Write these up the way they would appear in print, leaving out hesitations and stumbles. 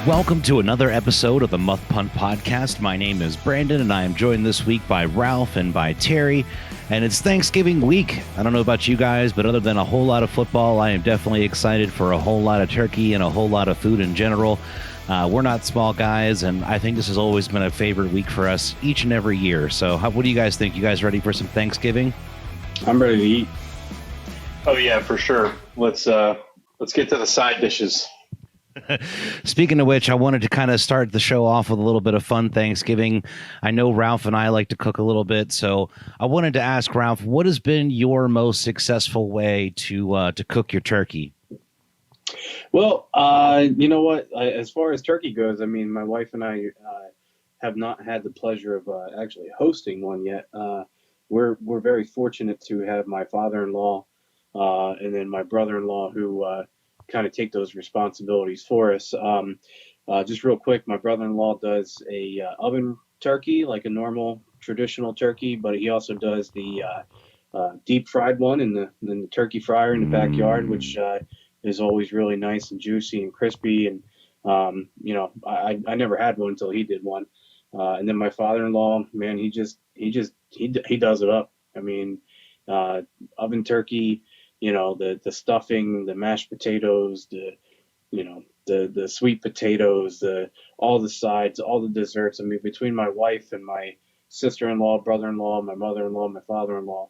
Welcome to another episode of the Muffed Punt podcast. My name is Brandon, and I am joined this week by Ralph and by Terry. And it's Thanksgiving week. I don't know about you guys, but other than a whole lot of football, I am definitely excited for a whole lot of turkey and a whole lot of food in general. We're not small guys, and I think this has always been a favorite week for us each and every year. So what do you guys think? You guys ready for some Thanksgiving? I'm ready to eat. Oh yeah, for sure. Let's get to the side dishes. Speaking of which, I wanted to kind of start the show off with a little bit of fun Thanksgiving. I know Ralph and I like to cook a little bit, so I wanted to ask Ralph, what has been your most successful way to cook your turkey? Well, you know what? As far as turkey goes, I mean, my wife and I have not had the pleasure of actually hosting one yet. We're very fortunate to have my father-in-law and then my brother-in-law who kind of take those responsibilities for us. Just real quick, my brother-in-law does a oven turkey, like a normal traditional turkey, but he also does the deep fried one in the turkey fryer in the backyard, which is always really nice and juicy and crispy. And I never had one until he did one. And then my father-in-law, man, he does it up. I mean, oven turkey. You know, the stuffing, the mashed potatoes, the sweet potatoes, all the sides, all the desserts. I mean, between my wife and my sister-in-law, brother-in-law, my mother-in-law, my father-in-law,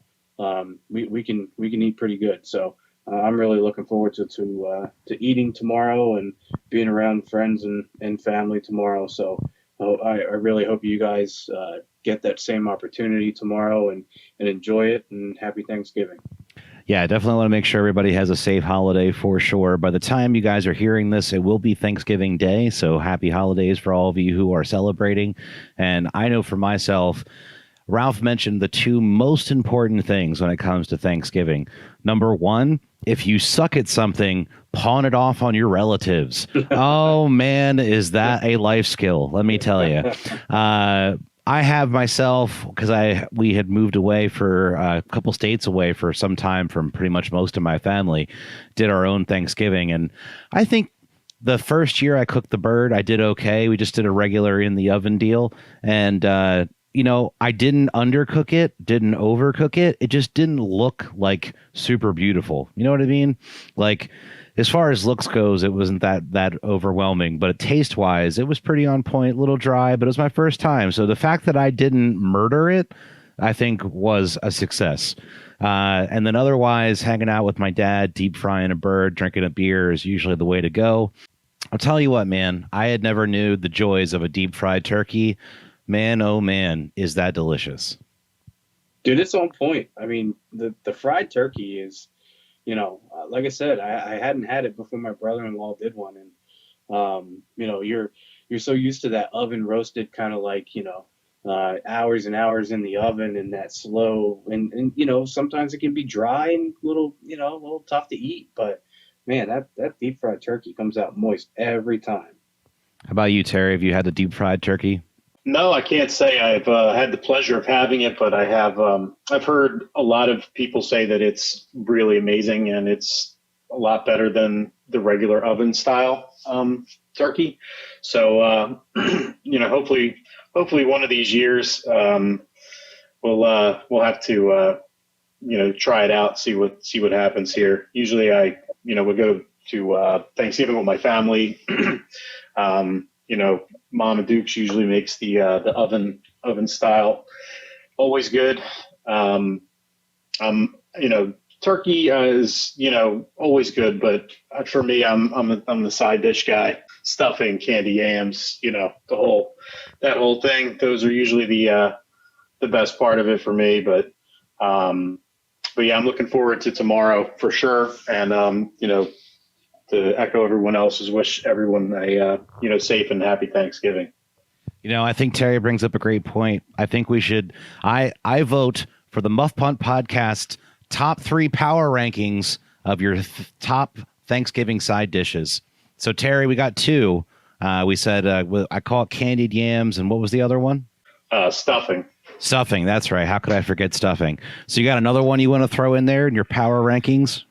we can eat pretty good. So I'm really looking forward to eating tomorrow and being around friends and family tomorrow. So I really hope you guys get that same opportunity tomorrow and enjoy it, and happy Thanksgiving. Yeah, I definitely want to make sure everybody has a safe holiday for sure. By the time you guys are hearing this, it will be Thanksgiving Day. So happy holidays for all of you who are celebrating. And I know for myself, Ralph mentioned the two most important things when it comes to Thanksgiving. Number one, if you suck at something, pawn it off on your relatives. Oh, man, is that a life skill? Let me tell you. I have myself, because we had moved away for a couple states away for some time from pretty much most of my family, did our own Thanksgiving. And I think the first year I cooked the bird, I did okay. We just did a regular in the oven deal. And, I didn't undercook it, didn't overcook it. It just didn't look like super beautiful. You know what I mean? Like, as far as looks goes, it wasn't that overwhelming, but taste wise, it was pretty on point, a little dry, but it was my first time. So the fact that I didn't murder it, I think was a success. And then otherwise, hanging out with my dad, deep frying a bird, drinking a beer is usually the way to go. I'll tell you what, man, I had never knew the joys of a deep fried turkey. Man, oh man, is that delicious. Dude, it's on point. I mean, the fried turkey is, like I said, I hadn't had it before my brother-in-law did one. And, you're so used to that oven roasted kind of like, hours and hours in the oven and that slow. And sometimes it can be dry and a little tough to eat. But, man, that deep fried turkey comes out moist every time. How about you, Terry? Have you had the deep fried turkey? No, I can't say I've had the pleasure of having it, but I have. I've heard a lot of people say that it's really amazing and it's a lot better than the regular oven style turkey. So hopefully one of these years we'll have to try it out, see what happens here. Usually I would go to Thanksgiving with my family. Mama Dukes usually makes the oven style. Always good. Turkey is always good, but for me, I'm the side dish guy. Stuffing, candy yams, that whole thing. Those are usually the best part of it for me. But yeah, I'm looking forward to tomorrow for sure. And to echo everyone else's, wish everyone a safe and happy Thanksgiving. I think Terry brings up a great point. I think we should. I vote for the Muffed Punt podcast top 3 power rankings of your top Thanksgiving side dishes. So Terry, we got 2. We said I call it candied yams, and what was the other one? Stuffing. Stuffing. That's right. How could I forget stuffing? So you got another one you want to throw in there in your power rankings?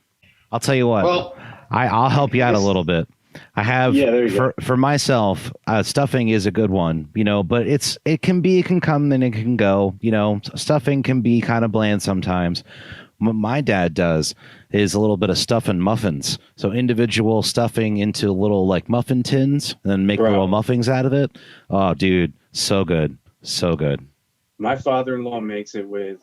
I'll tell you what. Well, I'll help you out a little bit. I have there you go. for myself, stuffing is a good one, but it can come and it can go. Stuffing can be kind of bland sometimes. What my dad does is a little bit of stuffing muffins. So individual stuffing into little like muffin tins and then make little muffins out of it. Oh, dude, so good. So good. My father-in-law makes it with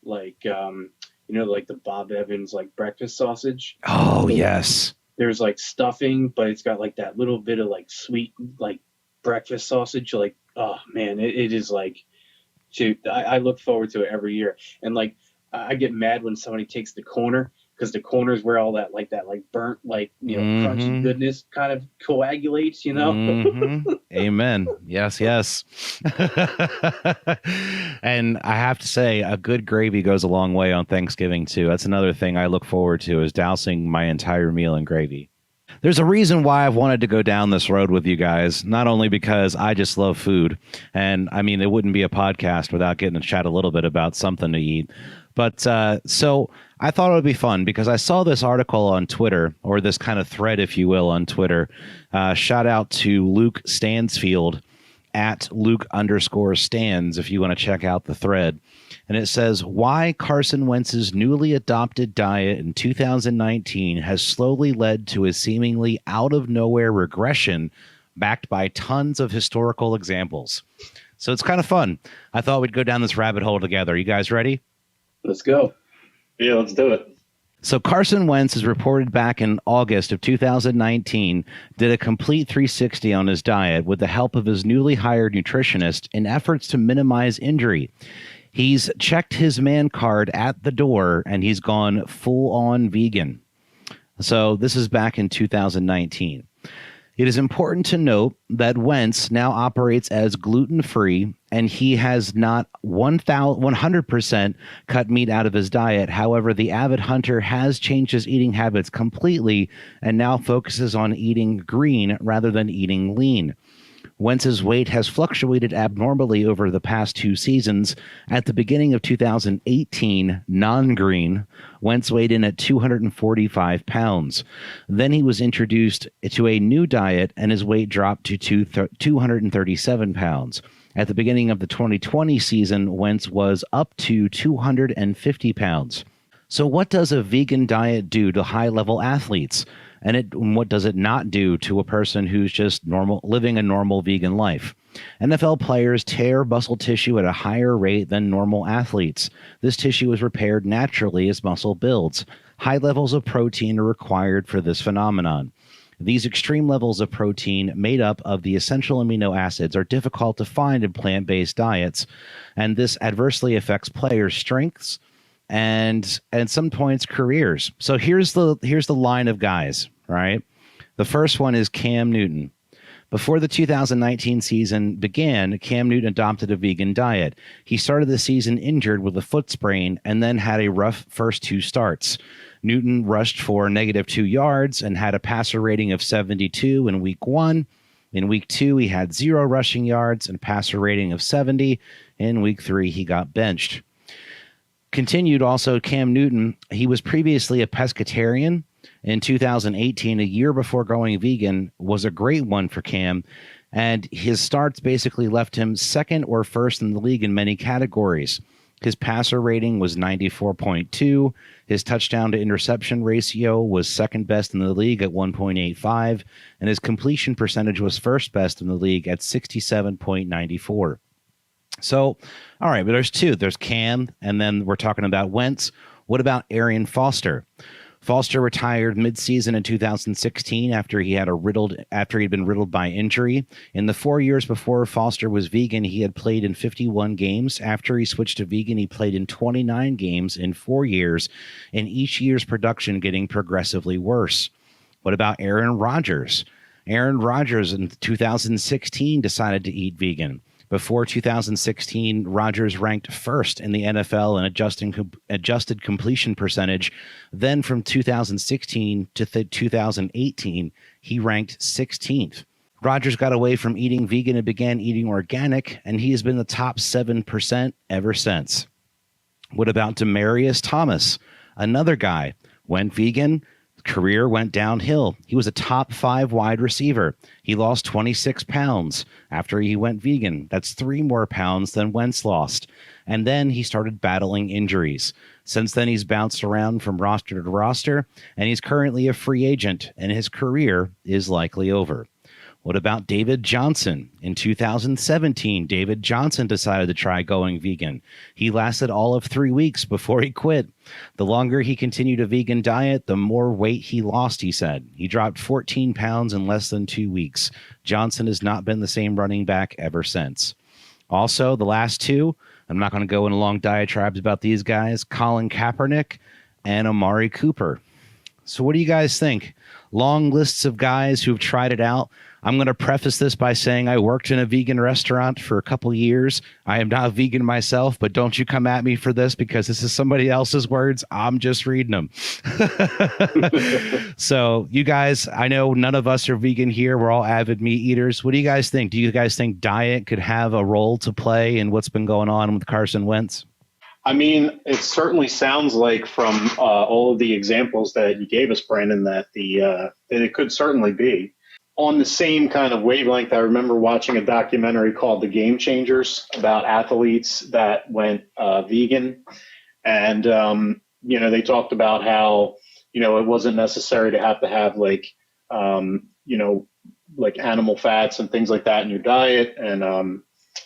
like like the Bob Evans like breakfast sausage. Oh, yes. There's like stuffing, but it's got like that little bit of like sweet like breakfast sausage. Like, oh man, it is like, shoot, I look forward to it every year. And like, I get mad when somebody takes the corner, because the corner is where all that like burnt crunchy goodness kind of coagulates. Amen. Yes. And I have to say, a good gravy goes a long way on Thanksgiving too. That's another thing I look forward to, is dousing my entire meal in gravy. There's a reason why I've wanted to go down this road with you guys, not only because I just love food, and I mean, it wouldn't be a podcast without getting to chat a little bit about something to eat. But so I thought it would be fun because I saw this article on Twitter, or this kind of thread, if you will, on Twitter. Shout out to Luke Stansfield at Luke_Stans if you want to check out the thread. And it says, why Carson Wentz's newly adopted diet in 2019 has slowly led to a seemingly out-of-nowhere regression backed by tons of historical examples. So it's kind of fun. I thought we'd go down this rabbit hole together. You guys ready? Let's go. Yeah, let's do it. So Carson Wentz is reported back in August of 2019 did a complete 360 on his diet with the help of his newly hired nutritionist in efforts to minimize injury. He's checked his man card at the door and he's gone full on vegan. So this is back in 2019. It is important to note that Wentz now operates as gluten-free, and he has not 100% cut meat out of his diet. However, the avid hunter has changed his eating habits completely and now focuses on eating green rather than eating lean. Wentz's weight has fluctuated abnormally over the past 2 seasons. At the beginning of 2018, non-green, Wentz weighed in at 245 pounds. Then he was introduced to a new diet, and his weight dropped to 237 pounds. At the beginning of the 2020 season, Wentz was up to 250 pounds. So what does a vegan diet do to high-level athletes? And what does it not do to a person who's just living a normal vegan life? NFL players tear muscle tissue at a higher rate than normal athletes. This tissue is repaired naturally as muscle builds. High levels of protein are required for this phenomenon. These extreme levels of protein made up of the essential amino acids are difficult to find in plant-based diets, and this adversely affects players' strengths and at some points careers. So here's the line of guys, right? The first one is Cam Newton. Before the 2019 season began, Cam Newton adopted a vegan diet. He started the season injured with a foot sprain and then had a rough first 2 starts. Newton rushed for -2 yards and had a passer rating of 72 in week 1. In week 2, he had 0 rushing yards and a passer rating of 70. In week 3, he got benched. Continued also, Cam Newton, he was previously a pescatarian. In 2018, a year before going vegan, was a great one for Cam, and his starts basically left him second or first in the league in many categories. His passer rating was 94.2. His touchdown to interception ratio was second best in the league at 1.85, and his completion percentage was first best in the league at 67.94. So, all right, but there's 2. There's Cam, and then we're talking about Wentz. What about Arian Foster? Foster retired midseason in 2016 after he'd been riddled by injury. In the 4 years before Foster was vegan, he had played in 51 games. After he switched to vegan, he played in 29 games in 4 years, and each year's production getting progressively worse. What about Aaron Rodgers? Aaron Rodgers in 2016 decided to eat vegan. Before 2016, Rodgers ranked first in the NFL in adjusted completion percentage. Then from 2016 to 2018, he ranked 16th. Rogers got away from eating vegan and began eating organic, and he has been the top 7% ever since. What about Demaryius Thomas? Another guy went vegan, career went downhill. He was a top 5 wide receiver. He lost 26 pounds after he went vegan. That's 3 more pounds than Wentz lost. And then he started battling injuries. Since then, he's bounced around from roster to roster, and he's currently a free agent, and his career is likely over. What about David Johnson? In 2017, David Johnson decided to try going vegan. He lasted all of 3 weeks before he quit. The longer he continued a vegan diet, the more weight he lost, he said. He dropped 14 pounds in less than 2 weeks. Johnson has not been the same running back ever since. Also, the last two, I'm not going to go into long diatribes about these guys, Colin Kaepernick and Amari Cooper. So what do you guys think? Long lists of guys who've tried it out. I'm going to preface this by saying I worked in a vegan restaurant for a couple years. I am not vegan myself, but don't you come at me for this because this is somebody else's words. I'm just reading them. So you guys, I know none of us are vegan here. We're all avid meat eaters. What do you guys think? Do you guys think diet could have a role to play in what's been going on with Carson Wentz? I mean, it certainly sounds like from all of the examples that you gave us, Brandon, that that it could certainly be. On the same kind of wavelength, I remember watching a documentary called The Game Changers about athletes that went vegan. And, they talked about how, it wasn't necessary to have like, like animal fats and things like that in your diet. And,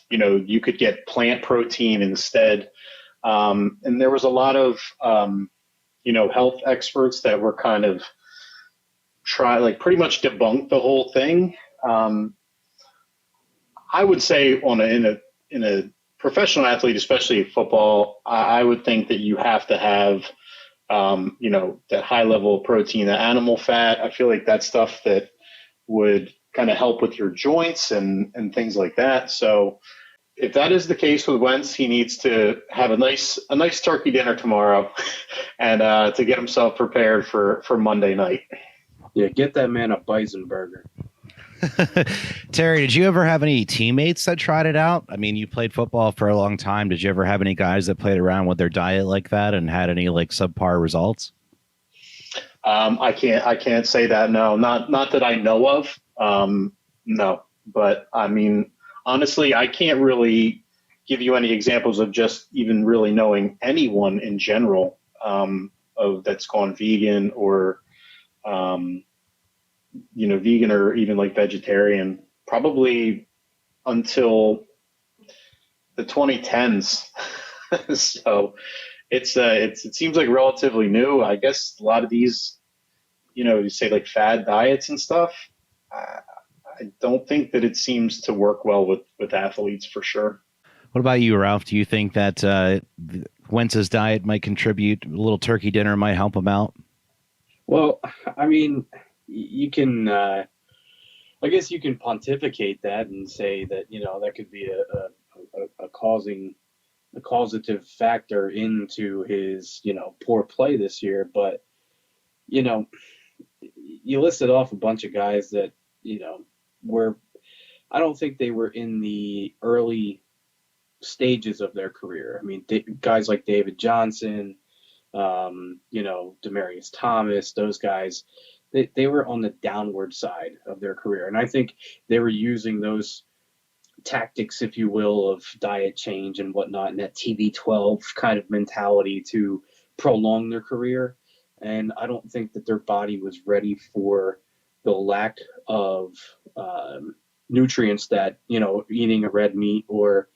you could get plant protein instead. And there was a lot of, health experts that were kind of pretty much debunk the whole thing. I would say in a professional athlete, especially football, I would think that you have to have, that high level of protein, the animal fat. I feel like that's stuff that would kind of help with your joints and things like that. So if that is the case with Wentz, he needs to have a nice turkey dinner tomorrow and to get himself prepared for Monday night. Yeah, get that man a bison burger. Terry, did you ever have any teammates that tried it out? I mean, you played football for a long time. Did you ever have any guys that played around with their diet like that and had any like subpar results? I can't say that. No, not that I know of. No, but I mean, honestly, I can't really give you any examples of just even really knowing anyone in general of that's gone vegan or vegan or even like vegetarian, probably until the 2010s. So it seems like relatively new. I guess a lot of these, you say like fad diets and stuff. I don't think that it seems to work well with athletes for sure. What about you, Ralph? Do you think that Wentz's diet might contribute? A little turkey dinner might help him out? Well, I mean, you can, I guess you can pontificate that and say that, that could be a causative factor into his, poor play this year. But, you listed off a bunch of guys that, I don't think they were in the early stages of their career. I mean, guys like David Johnson, Demaryius Thomas, those guys, they were on the downward side of their career. And I think they were using those tactics, if you will, of diet change and whatnot, and that TB12 kind of mentality to prolong their career. And I don't think that their body was ready for the lack of nutrients that, eating a red meat or,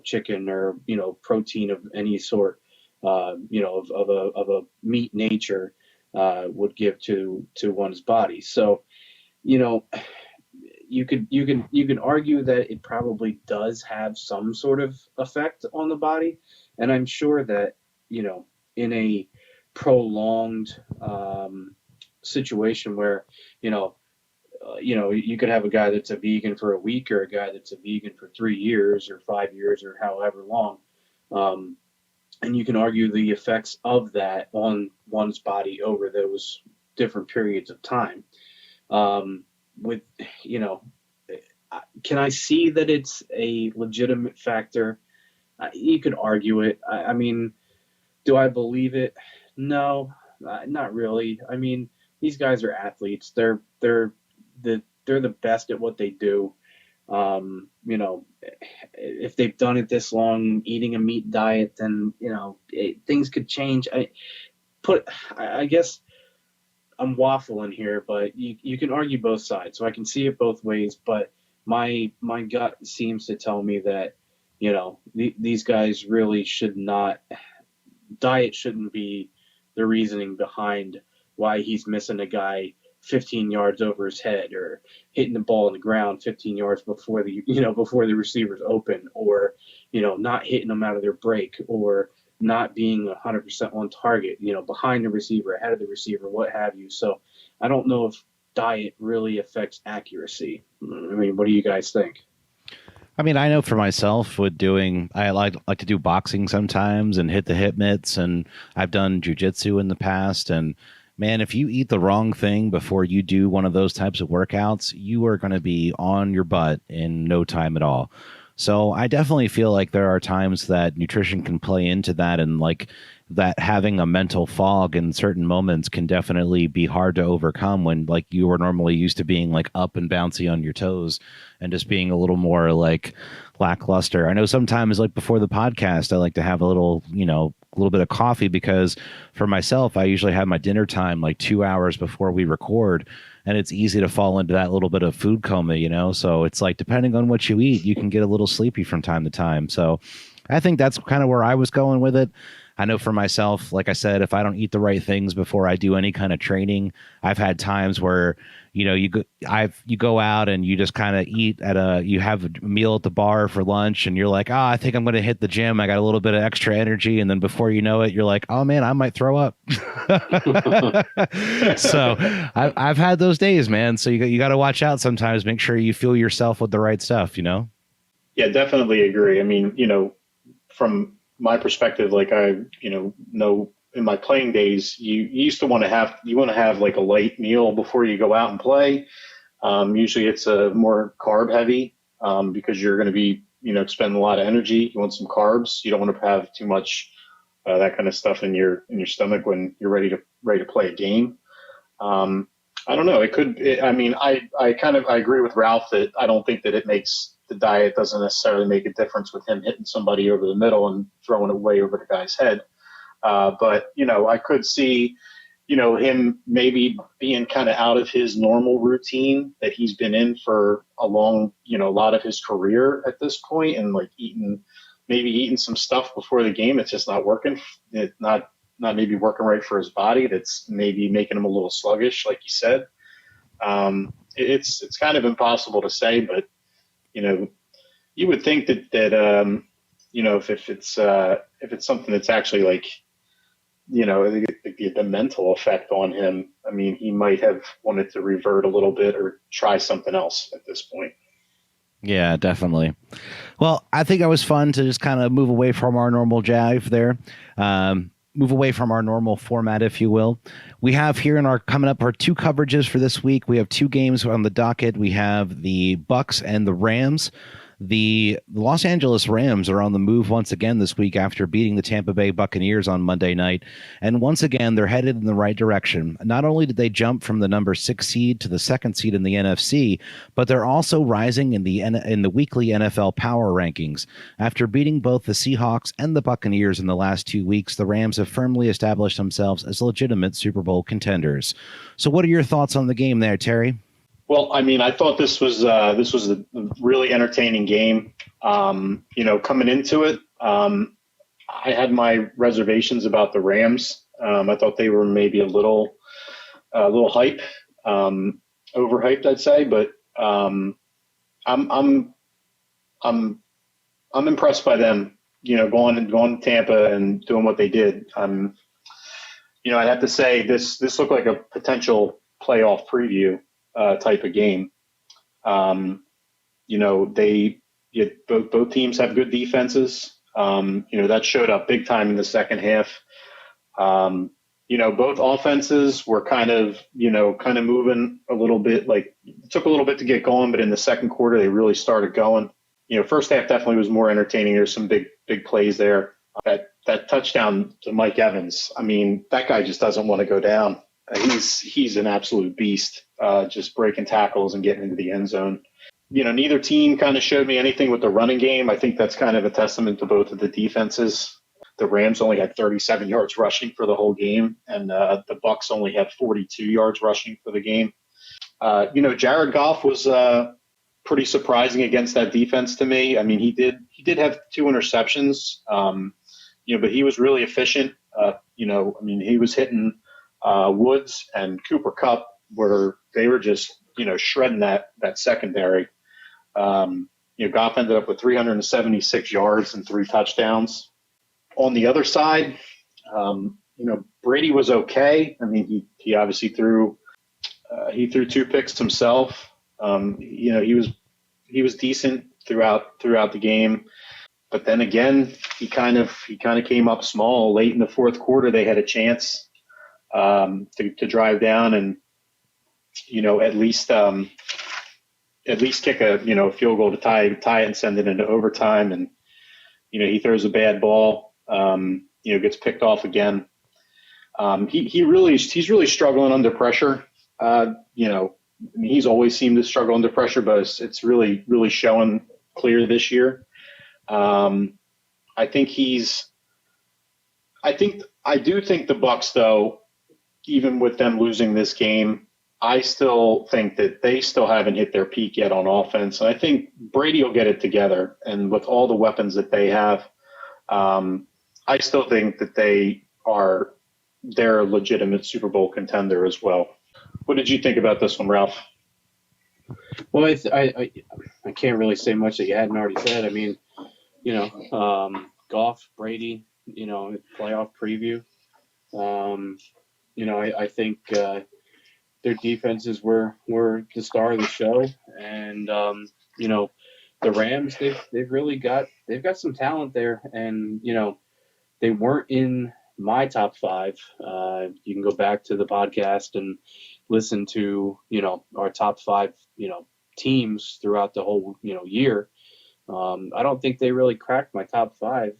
chicken or, protein of any sort, of a meat nature would give to one's body. So, you can argue that it probably does have some sort of effect on the body. And I'm sure that, in a prolonged situation where, you could have a guy that's a vegan for a week or a guy that's a vegan for 3 years or 5 years or however long. And you can argue the effects of that on one's body over those different periods of time. with, you know, can I see that it's a legitimate factor? You could argue it. I mean, do I believe it? No, not really. I mean, these guys are athletes. They're the best at what they do. You know, if they've done it this long, eating a meat diet, then things could change. I guess I'm waffling here, but you can argue both sides, so I can see it both ways. But my gut seems to tell me that these guys really should not. Diet shouldn't be the reasoning behind why he's missing a guy 15 yards over his head, or hitting the ball in the ground 15 yards before the receivers open, or not hitting them out of their break, or not being 100% on target, behind the receiver, ahead of the receiver, what have you. So I don't know if diet really affects accuracy. I mean, what do you guys think? I mean, I know for myself with I like to do boxing sometimes and hit the hip mitts, and I've done jujitsu in the past. And man, if you eat the wrong thing before you do one of those types of workouts, you are going to be on your butt in no time at all. So I definitely feel like there are times that nutrition can play into that, and like that having a mental fog in certain moments can definitely be hard to overcome when like you were normally used to being like up and bouncy on your toes and just being a little more like lackluster. I know sometimes like before the podcast, I like to have a little bit of coffee, because for myself, I usually have my dinner time like 2 hours before we record. And it's easy to fall into that little bit of food coma, so it's like, depending on what you eat, you can get a little sleepy from time to time. So I think that's kind of where I was going with it. I know for myself, like I said, if I don't eat the right things before I do any kind of training, I've had times where, you go out and you just kind of you have a meal at the bar for lunch, and you're like, oh, I think I'm going to hit the gym. I got a little bit of extra energy. And then before you know it, you're like, oh man, I might throw up. So I've had those days, man. So you got to watch out sometimes. Make sure you fuel yourself with the right stuff. Yeah, definitely agree. I mean, from my perspective, like know in my playing days, you used to want to have like a light meal before you go out and play. Usually it's a more carb heavy, because you're going to be, expending a lot of energy. You want some carbs. You don't want to have too much that kind of stuff in your stomach when you're ready to play a game. I don't know. I mean, I agree with Ralph that I don't think that the diet doesn't necessarily make a difference with him hitting somebody over the middle and throwing it way over the guy's head. But I could see, him maybe being kind of out of his normal routine that he's been in for a lot of his career at this point, and like eating some stuff before the game. It's just not working. It's not maybe working right for his body. That's maybe making him a little sluggish, like you said. It's kind of impossible to say, but you would think that if it's something that's actually like, the mental effect on him. I mean, he might have wanted to revert a little bit or try something else at this point. Yeah, definitely. Well, I think it was fun to just kind of move away from our normal jive there. Move away from our normal format, if you will. We have here coming up our two coverages for this week. We have two games on the docket. We have the Bucs and the Rams. The Los Angeles Rams are on the move once again this week after beating the Tampa Bay Buccaneers on Monday night. And once again, they're headed in the right direction. Not only did they jump from the number 6 seed to the 2nd seed in the NFC, but they're also rising in the weekly NFL power rankings. After beating both the Seahawks and the Buccaneers in the last 2 weeks, the Rams have firmly established themselves as legitimate Super Bowl contenders. So what are your thoughts on the game there, Terry? Well, I mean, I thought this was a really entertaining game. Coming into it, I had my reservations about the Rams. I thought they were maybe a little hype, overhyped, I'd say. But I'm impressed by them. Going to Tampa and doing what they did. I'd have to say this looked like a potential playoff preview type of game. Both teams have good defenses. That showed up big time in the second half. both offenses were kind of moving a little bit. Like, it took a little bit to get going, but in the second quarter, they really started going. First half definitely was more entertaining. There's some big plays there. That touchdown to Mike Evans. I mean, that guy just doesn't want to go down. He's an absolute beast, just breaking tackles and getting into the end zone. Neither team kind of showed me anything with the running game. I think that's kind of a testament to both of the defenses. The Rams only had 37 yards rushing for the whole game, and the Bucs only had 42 yards rushing for the game. Jared Goff was pretty surprising against that defense to me. I mean, he did have 2 interceptions, but he was really efficient. He was hitting Woods and Cooper Kupp, where they were just shredding that secondary. Goff ended up with 376 yards and 3 touchdowns. On the other side, Brady was okay. I mean, he obviously threw 2 picks himself. He was decent throughout the game, but then again, he kind of came up small late in the fourth quarter. They had a chance to drive down and at least kick a field goal to tie it and send it into overtime. And he throws a bad ball. Gets picked off again. He's really struggling under pressure. He's always seemed to struggle under pressure, but it's really, really showing clear this year. I do think the Bucs, though, even with them losing this game, I still think that they still haven't hit their peak yet on offense. And I think Brady will get it together. And with all the weapons that they have, I still think that they're a legitimate Super Bowl contender as well. What did you think about this one, Ralph? Well, I can't really say much that you hadn't already said. I mean, Goff, Brady, playoff preview. I think their defenses were the star of the show, and the Rams, they've got some talent there, and they weren't in my top 5. You can go back to the podcast and listen to our top 5 teams throughout the whole year. I don't think they really cracked my top 5.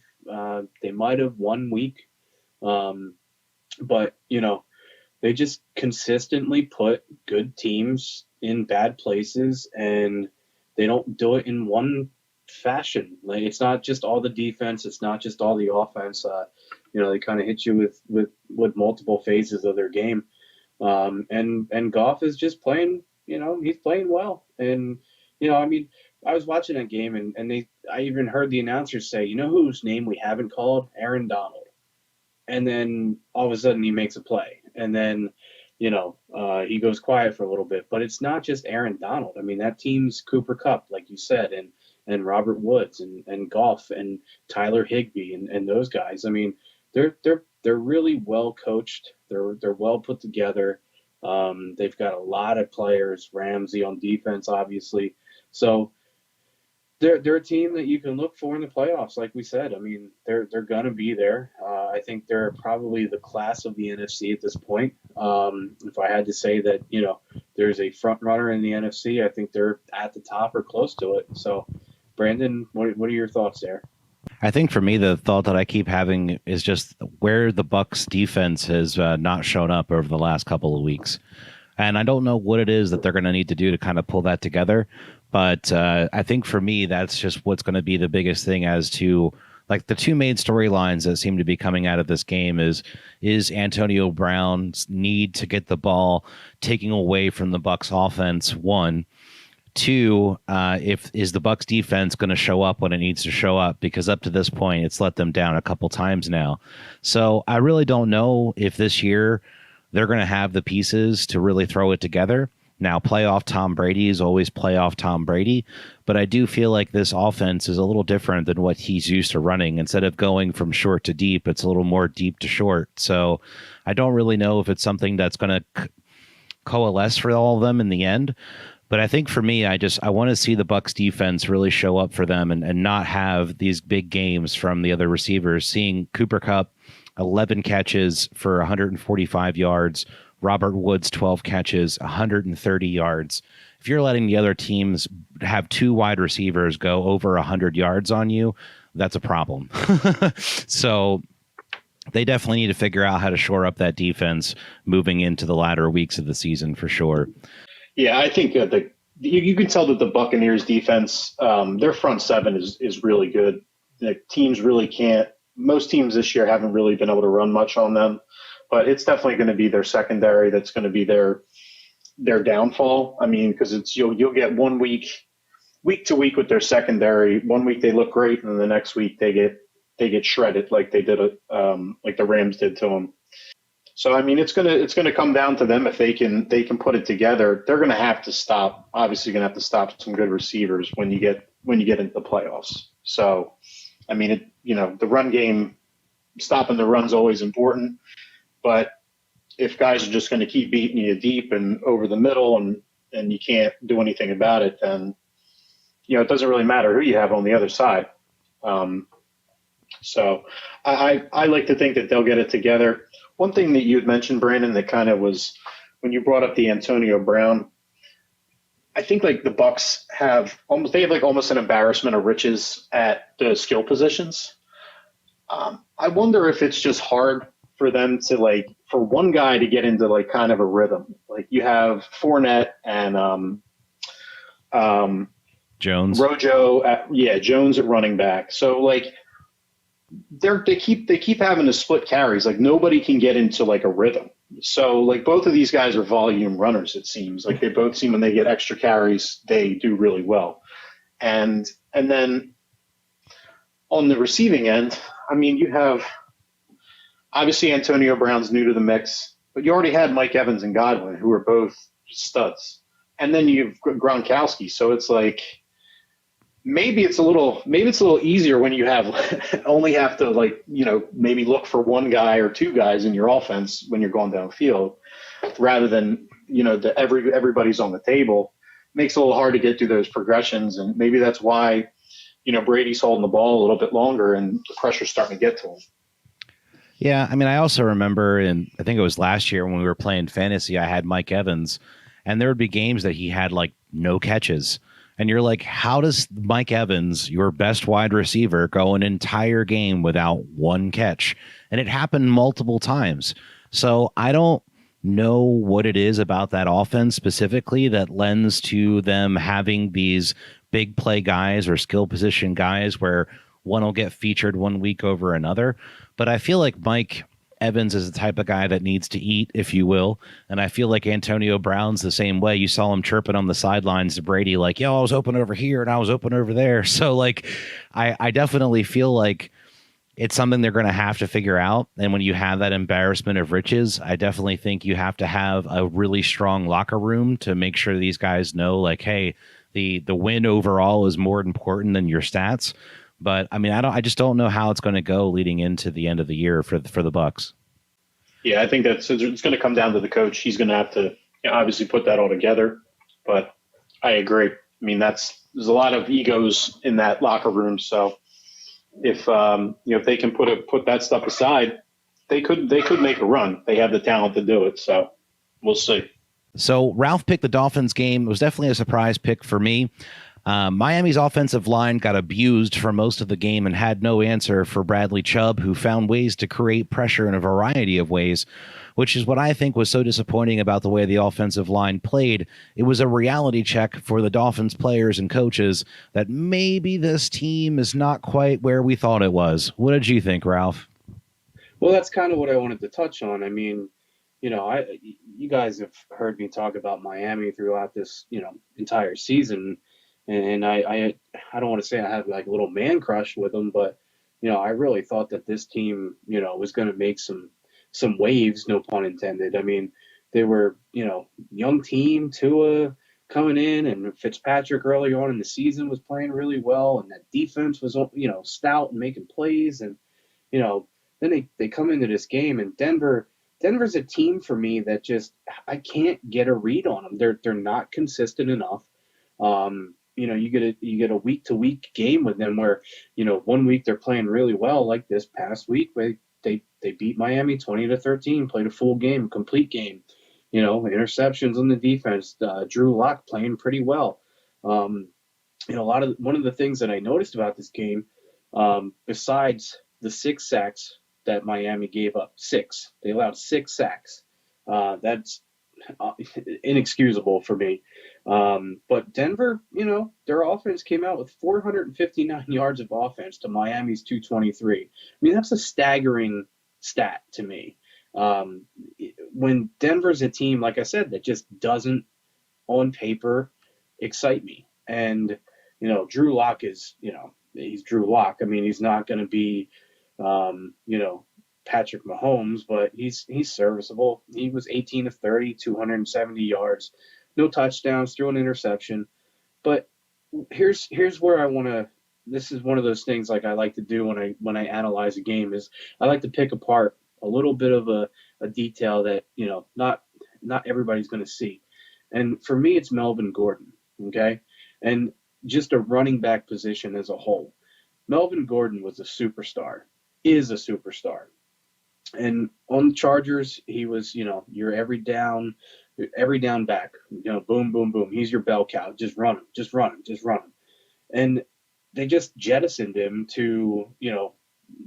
They might have 1 week, but they just consistently put good teams in bad places, and they don't do it in one fashion. Like, it's not just all the defense, it's not just all the offense. They kind of hit you with multiple phases of their game. And Goff is just playing, he's playing well. And I was watching that game, and I even heard the announcers say, whose name we haven't called? Aaron Donald. And then all of a sudden he makes a play, and then he goes quiet for a little bit. But it's not just Aaron Donald. I mean, that team's Cooper Kupp, like you said, and Robert Woods and Goff and Tyler Higbee and those guys. I mean, they're really well coached. They're well put together. They've got a lot of players. Ramsey on defense, obviously. So they're a team that you can look for in the playoffs. Like we said, I mean, they're gonna be there. I think they're probably the class of the NFC at this point. If I had to say that, there's a front runner in the NFC, I think they're at the top or close to it. So, Brandon, what are your thoughts there? I think for me, the thought that I keep having is just where the Bucs defense has not shown up over the last couple of weeks. And I don't know what it is that they're going to need to do to kind of pull that together. But I think for me, that's just what's going to be the biggest thing as to like the 2 main storylines that seem to be coming out of this game is Antonio Brown's need to get the ball taking away from the Bucs offense, 1. 2, is the Bucs defense going to show up when it needs to show up? Because up to this point, it's let them down a couple times now. So I really don't know if this year they're going to have the pieces to really throw it together. Now, playoff Tom Brady is always playoff Tom Brady, but I do feel like this offense is a little different than what he's used to running. Instead of going from short to deep, it's a little more deep to short. So I don't really know if it's something that's going to coalesce for all of them in the end. But I think for me, I want to see the Bucs defense really show up for them and not have these big games from the other receivers. Seeing Cooper Kupp 11 catches for 145 yards. Robert Woods, 12 catches, 130 yards. If you're letting the other teams have 2 wide receivers go over 100 yards on you, that's a problem. So they definitely need to figure out how to shore up that defense moving into the latter weeks of the season for sure. Yeah, I think you can tell that the Buccaneers defense, their front seven is really good. The teams really can't. Most teams this year haven't really been able to run much on them, but it's definitely going to be their secondary that's going to be their downfall. I mean, because it's you'll get 1 week to week with their secondary. 1 week they look great, and then the next week they get shredded like they did like the Rams did to them. So I mean, it's gonna come down to them if they can put it together. They're gonna have to stop. Obviously, gonna have to stop some good receivers when you get into the playoffs. So, I mean, the run game, stopping the run's always important. But if guys are just going to keep beating you deep and over the middle, and you can't do anything about it, then it doesn't really matter who you have on the other side. So I like to think that they'll get it together. One thing that you had mentioned, Brandon, that kind of was when you brought up the Antonio Brown, I think like the Bucs have almost an embarrassment of riches at the skill positions. I wonder if it's just hard for them to for one guy to get into kind of a rhythm. Like you have Fournette and Jones, Rojo, Jones at running back. So they keep having to split carries. Like nobody can get into a rhythm. So both of these guys are volume runners. It seems like they both seem when they get extra carries, they do really well. And then on the receiving end, I mean, you have obviously Antonio Brown's new to the mix, but you already had Mike Evans and Godwin, who are both studs. And then you've Gronkowski. So it's maybe it's a little easier when you have only have to maybe look for one guy or two guys in your offense when you're going downfield, rather than everybody's on the table. Makes it a little hard to get through those progressions, and maybe that's why Brady's holding the ball a little bit longer and the pressure's starting to get to him. Yeah, I mean, I also remember, and I think it was last year when we were playing fantasy, I had Mike Evans, and there would be games that he had no catches. And you're like, how does Mike Evans, your best wide receiver, go an entire game without one catch? And it happened multiple times. So I don't know what it is about that offense specifically that lends to them having these big play guys or skill position guys where one will get featured 1 week over another. But I feel like Mike Evans is the type of guy that needs to eat, if you will. And I feel like Antonio Brown's the same way. You saw him chirping on the sidelines to Brady, yo, I was open over here and I was open over there. So I definitely feel like it's something they're going to have to figure out. And when you have that embarrassment of riches, I definitely think you have to have a really strong locker room to make sure these guys know, hey, the win overall is more important than your stats. But I mean, I just don't know how it's going to go leading into the end of the year for the Bucs. Yeah, I think it's going to come down to the coach. He's going to have to obviously put that all together. But I agree. I mean, there's a lot of egos in that locker room. So if they can put that stuff aside, they could make a run. They have the talent to do it. So we'll see. So Ralph picked the Dolphins game. It was definitely a surprise pick for me. Miami's offensive line got abused for most of the game and had no answer for Bradley Chubb, who found ways to create pressure in a variety of ways, which is what I think was so disappointing about the way the offensive line played. It was a reality check for the Dolphins players and coaches that maybe this team is not quite where we thought it was. What did you think, Ralph? Well, that's kind of what I wanted to touch on. I mean, you guys have heard me talk about Miami throughout this, entire season. And I don't want to say I had a little man crush with them, but I really thought that this team was going to make some waves, no pun intended. I mean, they were young team, Tua coming in, and Fitzpatrick early on in the season was playing really well, and that defense was stout and making plays, and then they come into this game, and Denver's a team for me that just I can't get a read on them. They're not consistent enough. You get a week to week game with them where 1 week they're playing really well, like this past week. They they beat Miami 20-13, played a full game, complete game. Interceptions on the defense. Drew Lock playing pretty well. One of the things that I noticed about this game, besides the 6 sacks that Miami gave up, they allowed 6 sacks. That's inexcusable for me. But Denver, their offense came out with 459 yards of offense to Miami's 223. I mean, that's a staggering stat to me. When Denver's a team, like I said, that just doesn't, on paper, excite me. And, Drew Lock is, he's Drew Lock. I mean, he's not going to be, Patrick Mahomes, but he's serviceable. He was 18 of 30, 270 yards, no touchdowns, threw an interception. But here's where I want to. This is one of those things like I like to do when I analyze a game is I like to pick apart a little bit of a detail that not everybody's going to see. And for me, it's Melvin Gordon. Okay, and just a running back position as a whole. Melvin Gordon was a superstar, is a superstar. And on the Chargers, he was, your every down back, boom, boom, boom. He's your bell cow. Just run him, just run him, just run him. And they just jettisoned him to,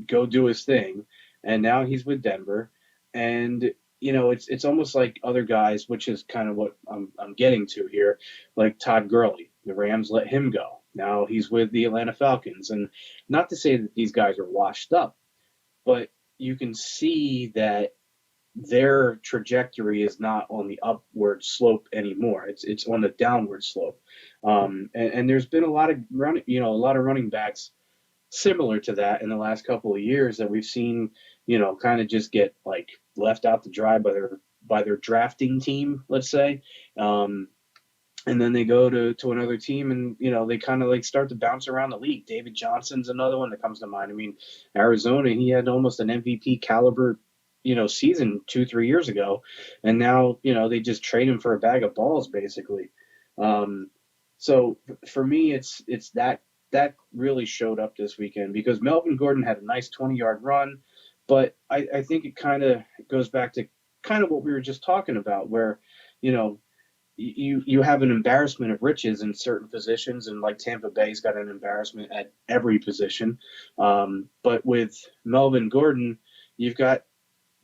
go do his thing. And now he's with Denver. And, it's almost like other guys, which is kind of what I'm getting to here, like Todd Gurley. The Rams let him go. Now he's with the Atlanta Falcons. And not to say that these guys are washed up, but you can see that their trajectory is not on the upward slope anymore. It's on the downward slope. And there's been a lot of running backs similar to that in the last couple of years that we've seen, kind of just get like left out to dry by their drafting team, let's say. And then they go to another team and, they kind of like start to bounce around the league. David Johnson's another one that comes to mind. I mean, Arizona, he had almost an MVP caliber, season 2-3 years ago. And now, they just trade him for a bag of balls, basically. So for me, it's that really showed up this weekend because Melvin Gordon had a nice 20-yard run. But I think it kind of goes back to kind of what we were just talking about where, you have an embarrassment of riches in certain positions, and like Tampa Bay's got an embarrassment at every position. But with Melvin Gordon, you've got,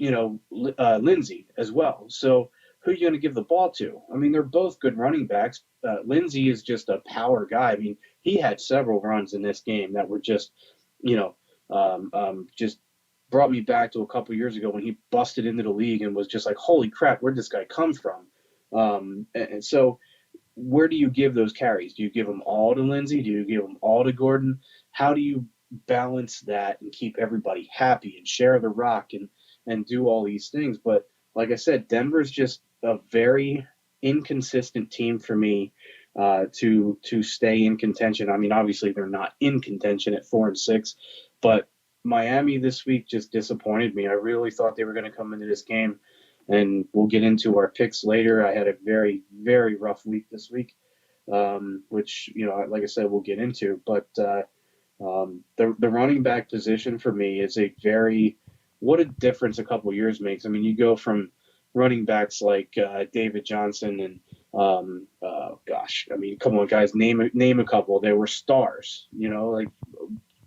Lindsey as well. So who are you going to give the ball to? I mean, they're both good running backs. Lindsey is just a power guy. I mean, he had several runs in this game that were just, just brought me back to a couple years ago when he busted into the league and was just like, holy crap, where'd this guy come from? And so where do you give those carries? Do you give them all to Lindsey? Do you give them all to Gordon? How do you balance that and keep everybody happy and share the rock and do all these things? But like I said, Denver's just a very inconsistent team for me to stay in contention. I mean, obviously they're not in contention at 4-6, but Miami this week just disappointed me. I really thought they were going to come into this game. And we'll get into our picks later. I had a very, very rough week this week, which, like I said, we'll get into. But the running back position for me is what a difference a couple of years makes. I mean, you go from running backs like David Johnson and, I mean, come on, guys, name a couple. They were stars, like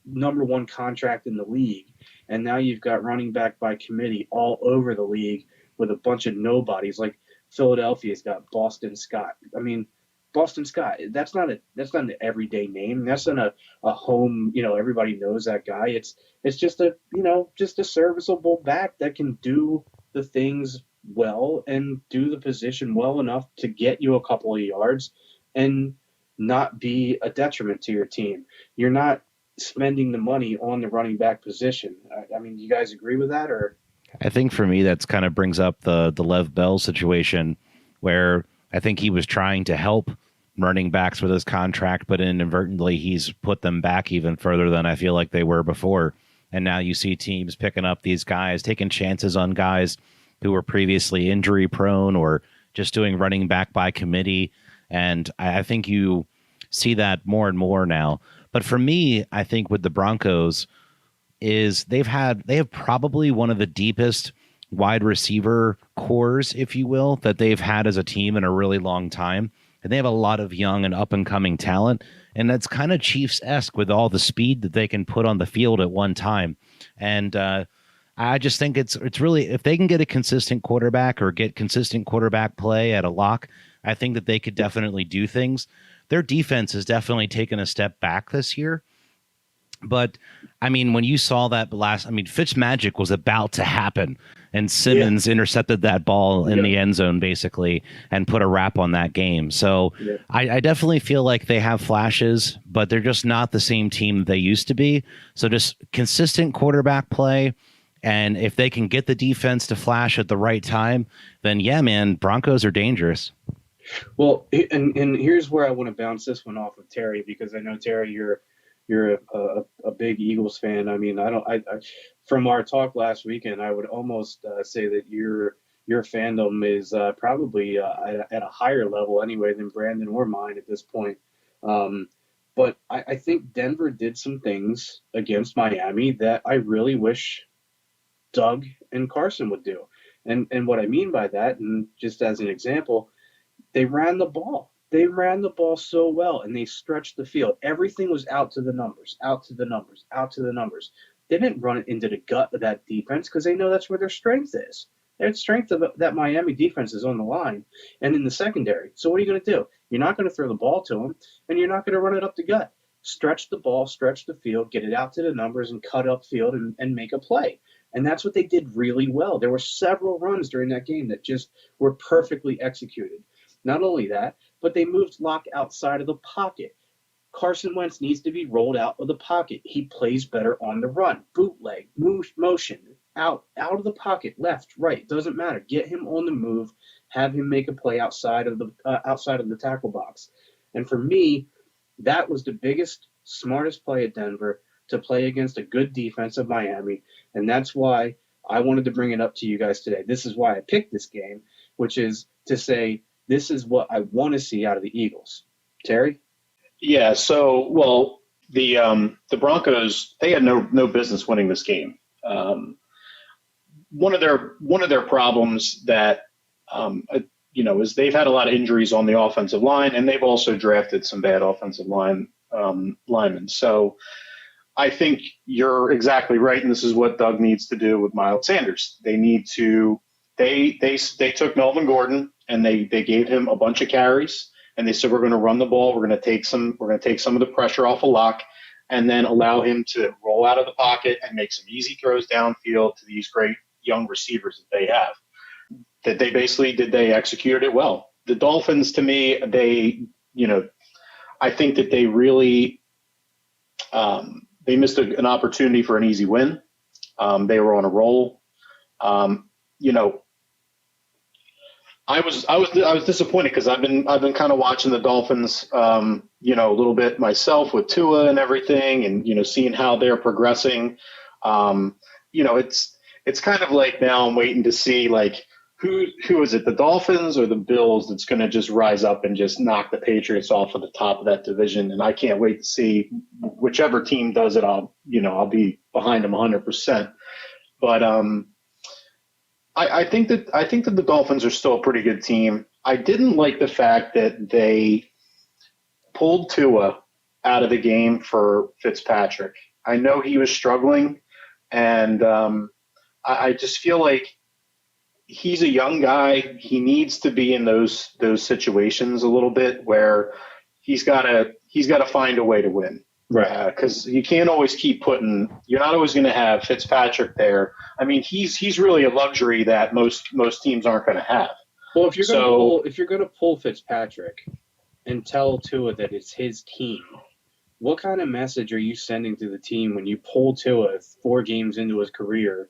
number one contract in the league. And now you've got running back by committee all over the league with a bunch of nobodies. Like Philadelphia's got Boston Scott. I mean, Boston Scott, that's not an everyday name. That's not a home, everybody knows that guy. It's just a serviceable back that can do the things well and do the position well enough to get you a couple of yards and not be a detriment to your team. You're not spending the money on the running back position. I mean, you guys agree with that? Or I think for me, that's kind of brings up the Lev Bell situation where I think he was trying to help running backs with his contract, but inadvertently he's put them back even further than I feel like they were before. And now you see teams picking up these guys, taking chances on guys who were previously injury prone or just doing running back by committee. And I think you see that more and more now. But for me, I think with the Broncos, is they have probably one of the deepest wide receiver cores, if you will, that they've had as a team in a really long time. And they have a lot of young and up and coming talent. And that's kind of Chiefs-esque with all the speed that they can put on the field at one time. And I just think it's really, if they can get a consistent quarterback or get consistent quarterback play at a lock, I think that they could definitely do things. Their defense has definitely taken a step back this year. But I mean, when you saw that Fitzmagic was about to happen, and Simmons intercepted that ball in the end zone basically and put a wrap on that game. So I definitely feel like they have flashes, but they're just not the same team they used to be. So just consistent quarterback play. And if they can get the defense to flash at the right time, then yeah, man, Broncos are dangerous. Well, and here's where I want to bounce this one off of Terry, because I know, Terry, you're a big Eagles fan. I mean, I from our talk last weekend, I would almost say that your fandom is probably at a higher level anyway than Brandon or mine at this point. But I think Denver did some things against Miami that I really wish Doug and Carson would do. And what I mean by that, and just as an example, they ran the ball. They ran the ball so well, and they stretched the field. Everything was out to the numbers, out to the numbers, out to the numbers. They didn't run it into the gut of that defense because they know that's where their strength is. Their strength of that Miami defense is on the line and in the secondary. So what are you going to do? You're not going to throw the ball to them, and you're not going to run it up the gut. Stretch the ball, stretch the field, get it out to the numbers, and cut up field and make a play. And that's what they did really well. There were several runs during that game that just were perfectly executed. Not only that, but they moved Locke outside of the pocket. Carson Wentz needs to be rolled out of the pocket. He plays better on the run. Bootleg, motion, out of the pocket, left, right, doesn't matter. Get him on the move. Have him make a play outside of the tackle box. And for me, that was the biggest, smartest play at Denver, to play against a good defense of Miami. And that's why I wanted to bring it up to you guys today. This is why I picked this game, which is to say, this is what I want to see out of the Eagles. Terry? Yeah. So, well, the Broncos, they had no business winning this game. One of their problems that is they've had a lot of injuries on the offensive line, and they've also drafted some bad offensive linemen. So I think you're exactly right, and this is what Doug needs to do with Miles Sanders. They need to they took Melvin Gordon and they gave him a bunch of carries, and they said, we're going to run the ball, we're going to take some of the pressure off of Locke, and then allow him to roll out of the pocket and make some easy throws downfield to these great young receivers that they have. That they executed it well. The Dolphins, to me, I think that they really they missed an opportunity for an easy win. They were on a roll. I was disappointed because I've been kind of watching the Dolphins, a little bit myself with Tua and everything, and seeing how they're progressing. It's kind of like now I'm waiting to see like who is it, the Dolphins or the Bills, that's going to just rise up and just knock the Patriots off of the top of that division. And I can't wait to see whichever team does it. I'll be behind them 100%. But I think that the Dolphins are still a pretty good team. I didn't like the fact that they pulled Tua out of the game for Fitzpatrick. I know he was struggling, and I just feel like he's a young guy. He needs to be in those situations a little bit where he's got to find a way to win. Right. Because you can't always keep you're not always going to have Fitzpatrick there. I mean, he's really a luxury that most teams aren't going to have. Well, if you're going to pull Fitzpatrick and tell Tua that it's his team, what kind of message are you sending to the team when you pull Tua 4 games into his career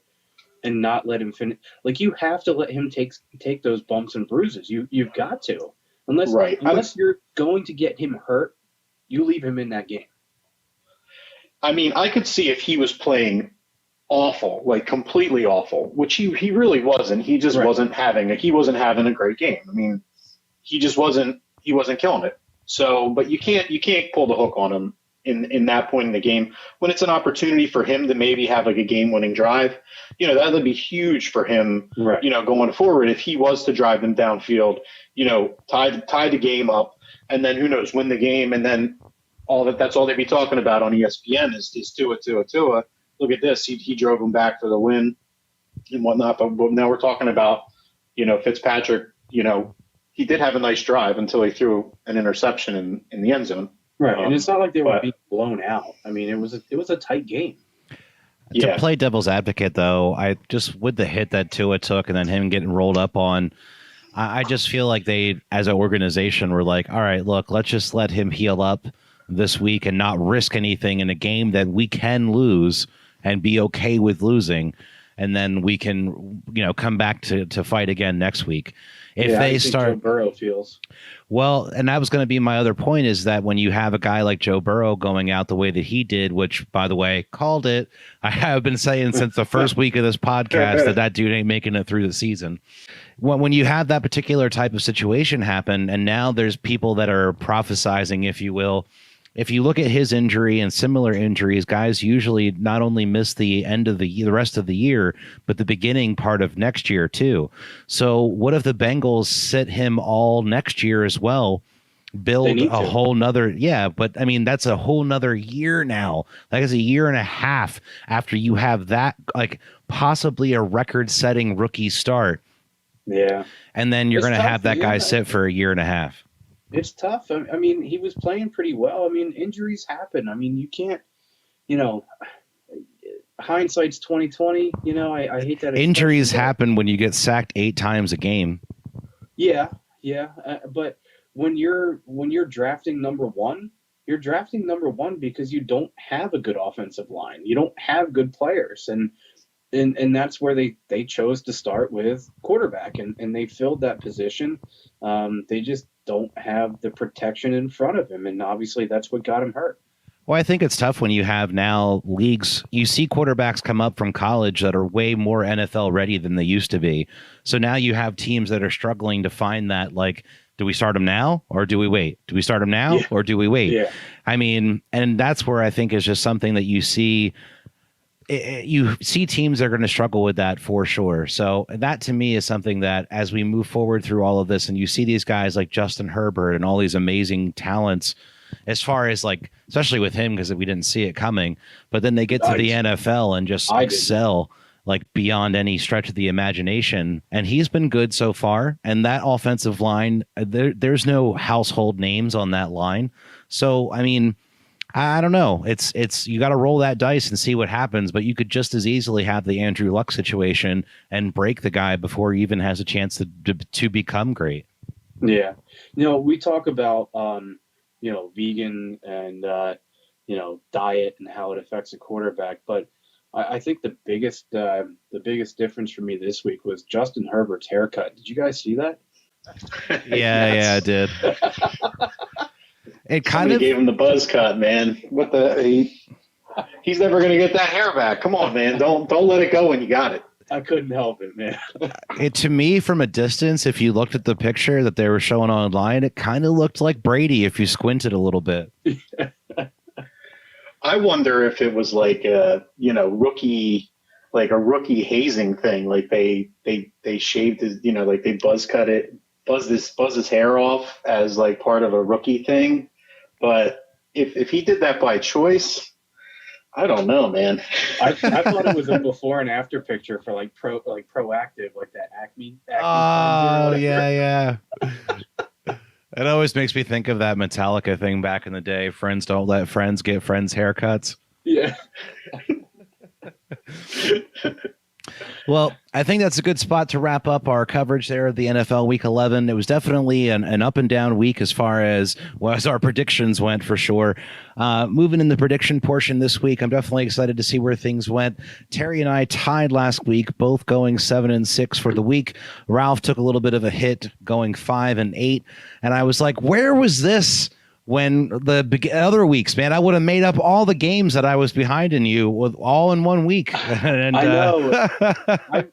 and not let him finish? Like, you have to let him take those bumps and bruises. You've got to. Unless you're going to get him hurt, you leave him in that game. I mean, I could see if he was playing awful, like completely awful, which he really wasn't. He just wasn't having a great game. I mean, he wasn't killing it. So, but you can't pull the hook on him in that point in the game when it's an opportunity for him to maybe have like a game-winning drive. That would be huge for him, Right. Going forward if he was to drive them downfield, tie the game up, and then who knows, win the game, and then that's all they'd be talking about on ESPN is Tua. Look at this, he drove them back for the win and whatnot. But now we're talking about, Fitzpatrick. He did have a nice drive until he threw an interception in the end zone. Right, and it's not like they were being blown out. I mean, it was a tight game. To play devil's advocate, though, I just with the hit that Tua took and then him getting rolled up on, I just feel like they, as an organization, were like, all right, look, let's just let him heal up this week and not risk anything in a game that we can lose and be okay with losing. And then we can, come back to fight again next week. If they start, Joe Burrow feels well, and that was going to be my other point, is that when you have a guy like Joe Burrow going out the way that he did, which, by the way, called it, I have been saying since the first week of this podcast that dude ain't making it through the season. When you have that particular type of situation happen, and now there's people that are prophesizing, if you will. If you look at his injury and similar injuries, guys usually not only miss the end of the rest of the year, but the beginning part of next year too. So what if the Bengals sit him all next year as well? Build a whole nother, but I mean, that's a whole nother year now. That is a year and a half after you have that, like possibly a record-setting rookie start. Yeah. And then you're going to have that guy sit for a year and a half. It's tough. I mean, he was playing pretty well. I mean, injuries happen. I mean, you can't, hindsight's 2020. I hate that. Injuries happen when you get sacked 8 times a game. Yeah. But when you're drafting number one, you're drafting number one because you don't have a good offensive line. You don't have good players. And that's where they chose to start with quarterback, and they filled that position. They just don't have the protection in front of him, and obviously that's what got him hurt. Well, I think it's tough when you have now leagues. You see quarterbacks come up from college that are way more NFL ready than they used to be. So now you have teams that are struggling to find that, like, do we start him now or do we wait? Do we start him now or do we wait? Yeah. I mean, and that's where I think is just something that you see. You see teams that are going to struggle with that for sure. So that to me is something that as we move forward through all of this and you see these guys like Justin Herbert and all these amazing talents as far as like, especially with him because we didn't see it coming, but then they get to the NFL and just excel like beyond any stretch of the imagination. And he's been good so far. And that offensive line, there's no household names on that line. So, I mean, I don't know. It's you got to roll that dice and see what happens, but you could just as easily have the Andrew Luck situation and break the guy before he even has a chance to become great. Yeah. We talk about, vegan and, diet and how it affects a quarterback. But I think the biggest difference for me this week was Justin Herbert's haircut. Did you guys see that? Yeah, I did. It kind of gave him the buzz cut, man. He's never going to get that hair back. Come on, man. Don't let it go when you got it. I couldn't help it, man. To me, from a distance, if you looked at the picture that they were showing online, it kind of looked like Brady if you squinted a little bit. I wonder if it was like a rookie hazing thing. Like they shaved his, like they buzz his hair off as like part of a rookie thing. But if he did that by choice, I don't know, man. I thought it was a before and after picture for proactive, like that Acme. Oh yeah. It always makes me think of that Metallica thing back in the day. Friends don't let friends get friends haircuts. Yeah. Well, I think that's a good spot to wrap up our coverage there of the NFL Week 11. It was definitely an up and down week as far as our predictions went, for sure. Moving in the prediction portion this week, I'm definitely excited to see where things went. Terry and I tied last week, both going 7-6 for the week. Ralph took a little bit of a hit, going 5-8, and I was like, where was this when the other weeks, man? I would have made up all the games that I was behind in you with all in 1 week. And, I know.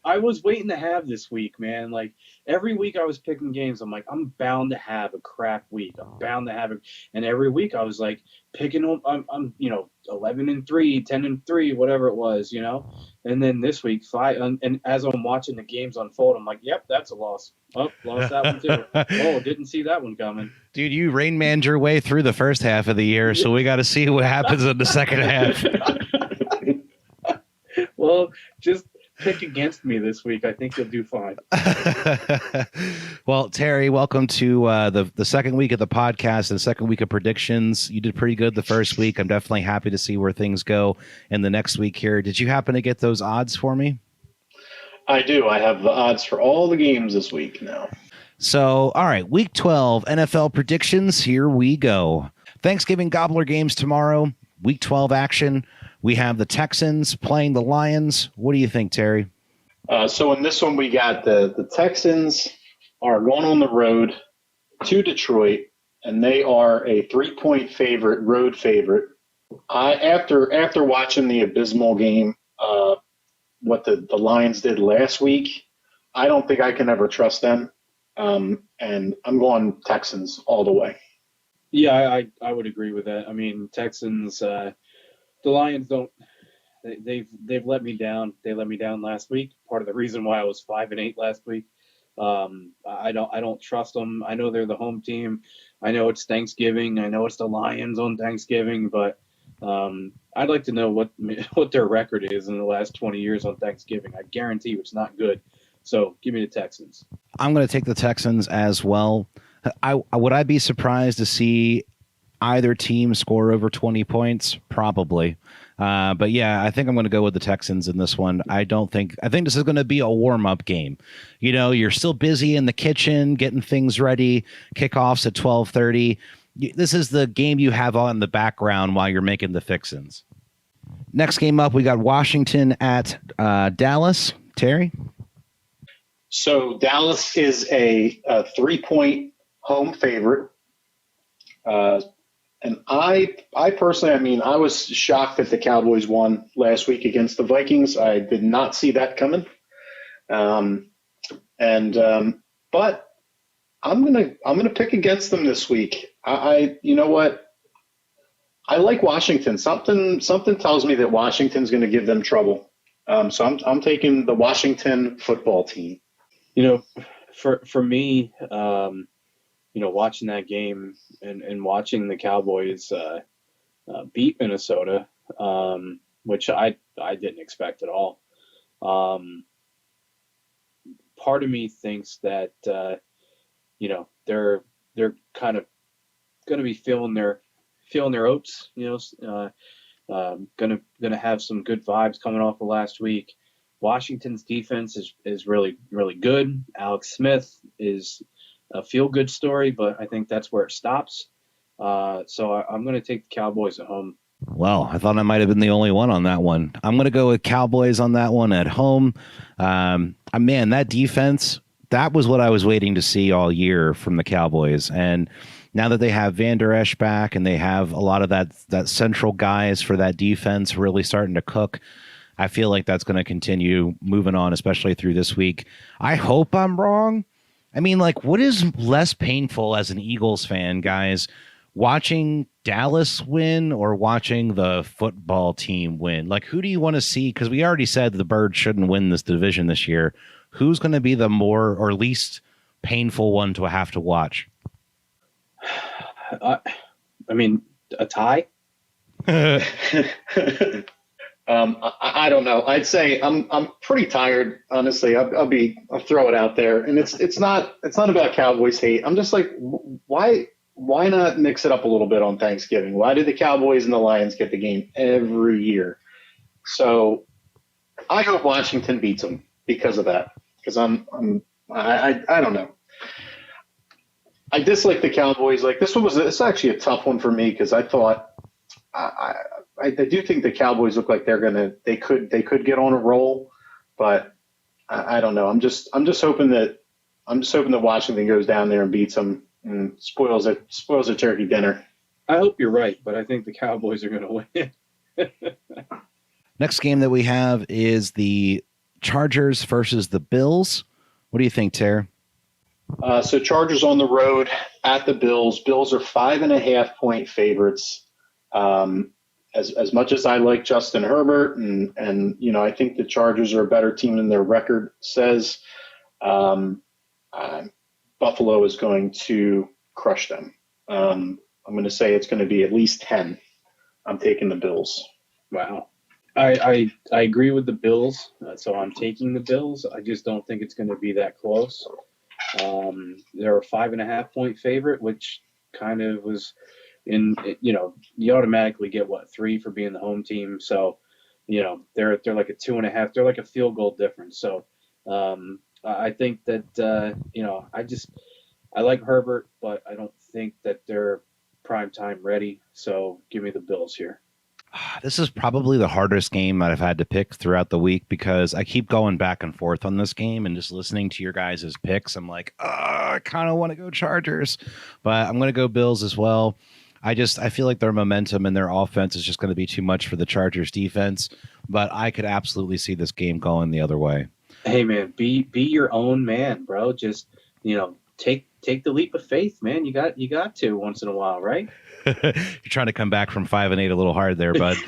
I was waiting to have this week, man. Like every week I was picking games. I'm like, I'm bound to have a crap week. I'm bound to have it. And every week I was like, picking them. I'm 11-3, 10-3, whatever it was, And then this week, and as I'm watching the games unfold, I'm like, yep, that's a loss. Oh, lost that one too. Oh, didn't see that one coming. Dude, you Rain Manned your way through the first half of the year, so we got to see what happens in the second half. Well, just pick against me this week. I think you'll do fine. Well, Terry, welcome to the second week of the podcast and the second week of predictions. You did pretty good the first week. I'm definitely happy to see where things go in the next week here. Did you happen to get those odds for me? I do. I have the odds for all the games this week now. So, all right, week 12 NFL predictions. Here we go. Thanksgiving gobbler games tomorrow. Week 12 action. We have the Texans playing the Lions. What do you think, Terry? So in this one, we got the Texans are going on the road to Detroit, and they are a 3-point favorite, road favorite. After watching the abysmal game, what the Lions did last week, I don't think I can ever trust them. And I'm going Texans all the way. Yeah, I would agree with that. I mean, Texans, the Lions don't. They've let me down. They let me down last week. Part of the reason why I was 5-8 last week. I don't trust them. I know they're the home team. I know it's Thanksgiving. I know it's the Lions on Thanksgiving, but I'd like to know what their record is in the last 20 years on Thanksgiving. I guarantee you it's not good. So give me the Texans. I'm going to take the Texans as well. Would I be surprised to see either team score over 20 points? Probably. But yeah, I think I'm going to go with the Texans in this one. I think this is going to be a warm-up game. You're still busy in the kitchen, getting things ready. Kickoffs at 12:30. This is the game you have on in the background while you're making the fixins. Next game up, we got Washington at Dallas. Terry? So Dallas is a 3-point home favorite. And I personally, I was shocked that the Cowboys won last week against the Vikings. I did not see that coming. But I'm gonna pick against them this week. You know what? I like Washington. Something tells me that Washington's going to give them trouble. So I'm taking the Washington football team. For me, watching that game and watching the Cowboys beat Minnesota, which I didn't expect at all. Part of me thinks that they're kind of going to be feeling their oats. Gonna have some good vibes coming off of last week. Washington's defense is really, really good. Alex Smith is a feel-good story, but I think that's where it stops. So I'm going to take the Cowboys at home. Well, I thought I might have been the only one on that one. I'm going to go with Cowboys on that one at home. Man, that defense, that was what I was waiting to see all year from the Cowboys. And now that they have Van Der Esch back and they have a lot of that central guys for that defense really starting to cook, I feel like that's going to continue moving on, especially through this week. I hope I'm wrong. What is less painful as an Eagles fan, guys, watching Dallas win or watching the football team win? Who do you want to see? Because we already said the Birds shouldn't win this division this year. Who's going to be the more or least painful one to have to watch? A tie? I don't know. I'd say I'm pretty tired, honestly. I'll throw it out there, and it's not about Cowboys hate. I'm just like, why not mix it up a little bit on Thanksgiving? Why do the Cowboys and the Lions get the game every year? So I hope Washington beats them because of that. Because I don't know. I dislike the Cowboys. It's actually a tough one for me because I thought I do think the Cowboys look like they could get on a roll, but I don't know. I'm just hoping that Washington goes down there and beats them and spoils a turkey dinner. I hope you're right, but I think the Cowboys are going to win. Next game that we have is the Chargers versus the Bills. What do you think, Tara? So Chargers on the road at the Bills. Bills are 5.5-point favorites. As much as I like Justin Herbert, and I think the Chargers are a better team than their record says, Buffalo is going to crush them. I'm going to say it's going to be at least 10. I'm taking the Bills. Wow. I agree with the Bills, so I'm taking the Bills. I just don't think it's going to be that close. They're a 5.5-point favorite, which kind of was you automatically get 3 for being the home team. So, they're like a 2.5. They're like a field goal difference. So, I think that I like Herbert, but I don't think that they're prime time ready. So, give me the Bills here. This is probably the hardest game that I've had to pick throughout the week because I keep going back and forth on this game, and just listening to your guys' picks, I'm like, I kind of want to go Chargers, but I'm going to go Bills as well. I feel like their momentum and their offense is just going to be too much for the Chargers defense, but I could absolutely see this game going the other way. Hey man, be your own man, bro. Just, take the leap of faith, man. You got to once in a while, right? You're trying to come back from 5-8 a little hard there, bud.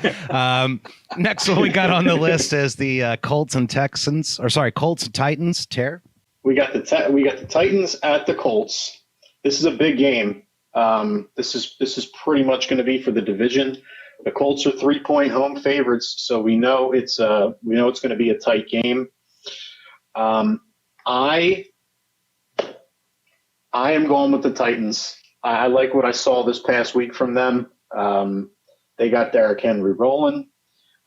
Next one we got on the list is the Colts and Titans. Tear. We got the Titans at the Colts. This is a big game. This is pretty much going to be for the division. The Colts are 3-point home favorites, so we know it's going to be a tight game. I am going with the Titans. I like what I saw this past week from them. They got Derrick Henry rolling.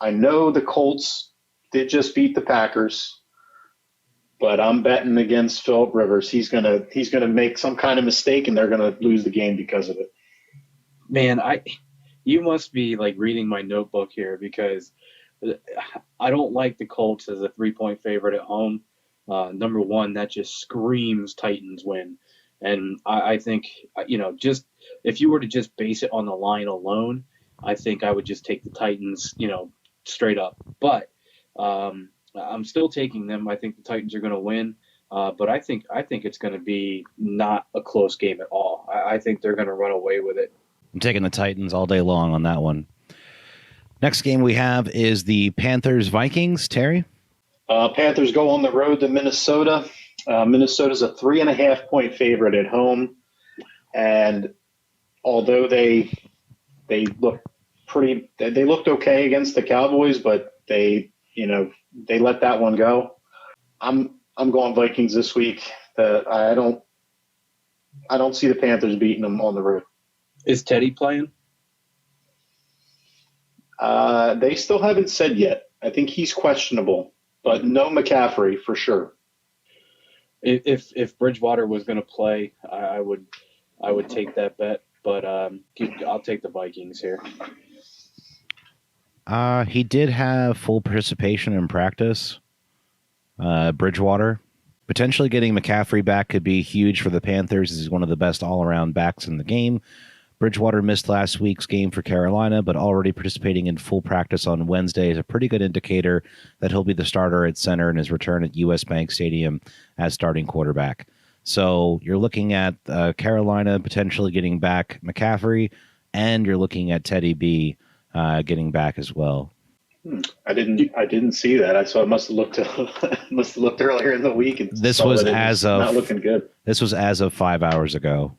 I know the Colts did just beat the Packers, but I'm betting against Phillip Rivers. He's gonna make some kind of mistake, and they're gonna lose the game because of it. Man, you must be like reading my notebook here, because I don't like the Colts as a 3-point favorite at home. Number one, that just screams Titans win. And I think, just if you were to just base it on the line alone, I think I would just take the Titans, straight up. But I'm still taking them. I think the Titans are going to win. But I think it's going to be not a close game at all. I think they're going to run away with it. I'm taking the Titans all day long on that one. Next game we have is the Panthers-Vikings. Terry? Panthers go on the road to Minnesota. Minnesota's a 3.5-point favorite at home, and although they looked okay against the Cowboys, but they let that one go. I'm going Vikings this week. I don't see the Panthers beating them on the road. Is Teddy playing? They still haven't said yet. I think he's questionable, but no McCaffrey for sure. If Bridgewater was going to play, I would take that bet, but I'll take the Vikings here. He did have full participation in practice. Bridgewater. Potentially getting McCaffrey back could be huge for the Panthers, as he's one of the best all-around backs in the game. Bridgewater missed last week's game for Carolina, but already participating in full practice on Wednesday is a pretty good indicator that he'll be the starter at center in his return at U.S. Bank Stadium as starting quarterback. So you're looking at Carolina potentially getting back McCaffrey, and you're looking at Teddy B getting back as well. I didn't see that. I must have looked earlier in the week. And this was not looking good. This was as of 5 hours ago.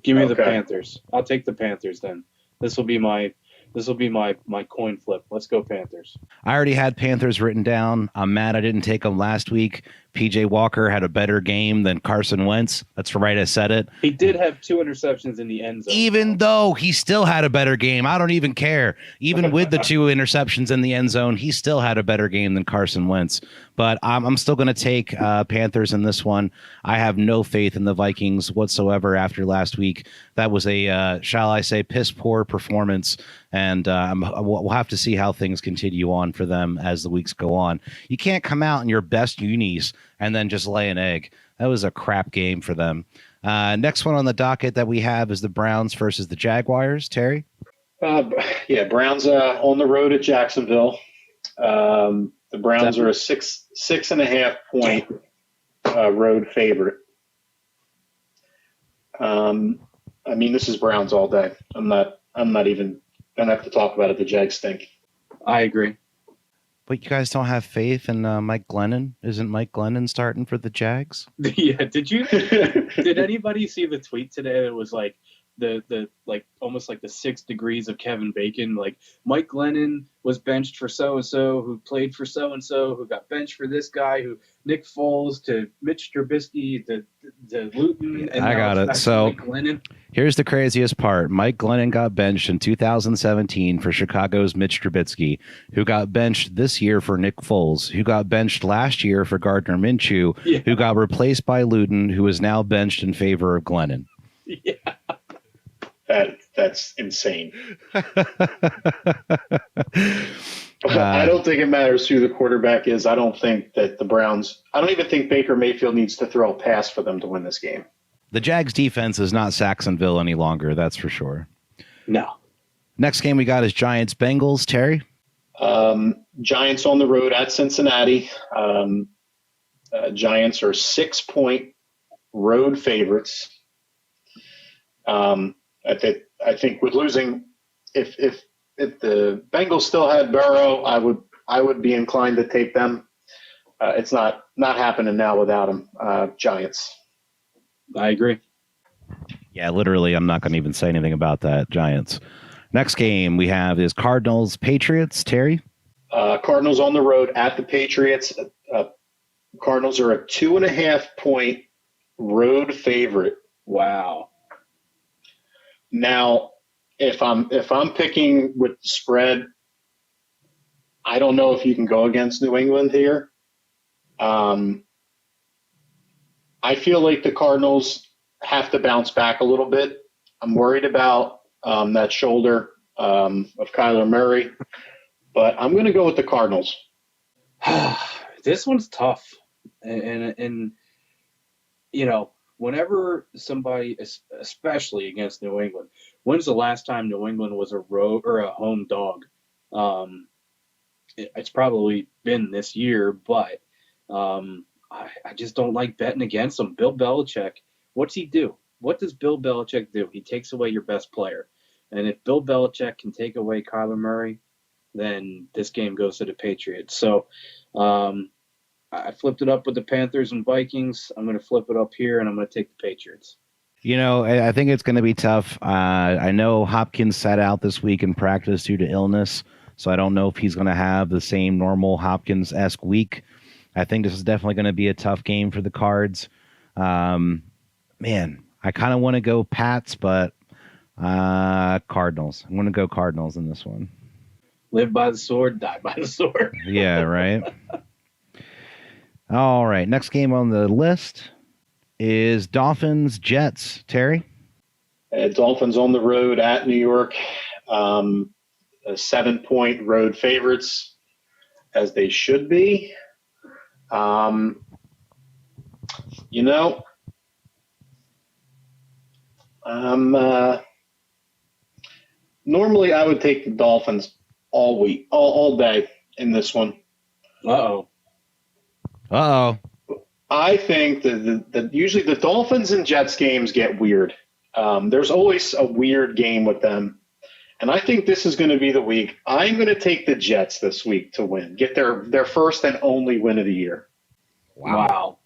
Give me the Panthers. I'll take the Panthers then. This will be my coin flip. Let's go Panthers. I already had Panthers written down. I'm mad I didn't take them last week. PJ Walker had a better game than Carson Wentz. That's right, I said it. He did have 2 interceptions in the end zone. Even though he still had a better game, I don't even care. Even with the 2 interceptions in the end zone, he still had a better game than Carson Wentz. But I'm still going to take Panthers in this one. I have no faith in the Vikings whatsoever after last week. That was a, shall I say, piss poor performance. And we'll have to see how things continue on for them as the weeks go on. You can't come out in your best unis and then just lay an egg. That was a crap game for them. Next one on the docket that we have is the Browns versus the Jaguars. Terry? Browns on the road at Jacksonville. The Browns are a 6.5-point road favorite. This is Browns all day. I'm not even don't have to talk about it. The Jags stink. I agree. But you guys don't have faith in Mike Glennon? Isn't Mike Glennon starting for the Jags? Yeah. Did anybody see the tweet today that was like the like almost like the 6 degrees of Kevin Bacon? Like Mike Glennon was benched for so and so, who played for so and so, who got benched for this guy, who Nick Foles to Mitch Trubisky to Luton. And I now got it's it. back to So Mike Glennon. here's the craziest part. Mike Glennon got benched in 2017 for Chicago's Mitch Trubisky, who got benched this year for Nick Foles, who got benched last year for Gardner Minshew, Yeah. who got replaced by Luton, who is now benched in favor of Glennon. Yeah. That's insane. I don't think it matters who the quarterback is. I don't think that the Browns – I don't even think Baker Mayfield needs to throw a pass for them to win this game. The Jags defense is not Saxonville any longer, that's for sure. No. Next game we got is Giants-Bengals. Terry? Giants on the road at Cincinnati. Giants are 6-point road favorites. I think with losing, if the Bengals still had Burrow, I would be inclined to take them. It's not happening now without him. Giants. I agree. Yeah, literally, I'm not going to even say anything about that. Giants. Next game we have is Cardinals-Patriots. Terry? Cardinals on the road at the Patriots. Cardinals are a 2.5-point road favorite. Wow. Now, if I'm picking with the spread, I don't know if you can go against New England here. I feel like the Cardinals have to bounce back a little bit. I'm worried about that shoulder of Kyler Murray, but I'm going to go with the Cardinals. This one's tough, and you know, whenever somebody, especially against New England, when's the last time New England was a road or a home dog? It's probably been this year, but I just don't like betting against them. Bill Belichick, what's he do? What does Bill Belichick do? He takes away your best player. And if Bill Belichick can take away Kyler Murray, then this game goes to the Patriots. So I flipped it up with the Panthers and Vikings. I'm going to flip it up here, and I'm going to take the Patriots. You know, I think it's going to be tough. I know Hopkins sat out this week in practice due to illness, so I don't know if he's going to have the same normal Hopkins-esque week. I think this is definitely going to be a tough game for the Cards. Man, I kind of want to go Pats, but Cardinals. I'm going to go Cardinals in this one. Live by the sword, die by the sword. Yeah, right. All right, next game on the list is Dolphins-Jets. Terry? Dolphins on the road at New York. 7-point road favorites, as they should be. You know, normally I would take the Dolphins all week, all day in this one. Uh-oh. I think that usually the Dolphins and Jets games get weird. There's always a weird game with them. And I think this is going to be the week. I'm going to take the Jets this week to win, get their first and only win of the year. Wow.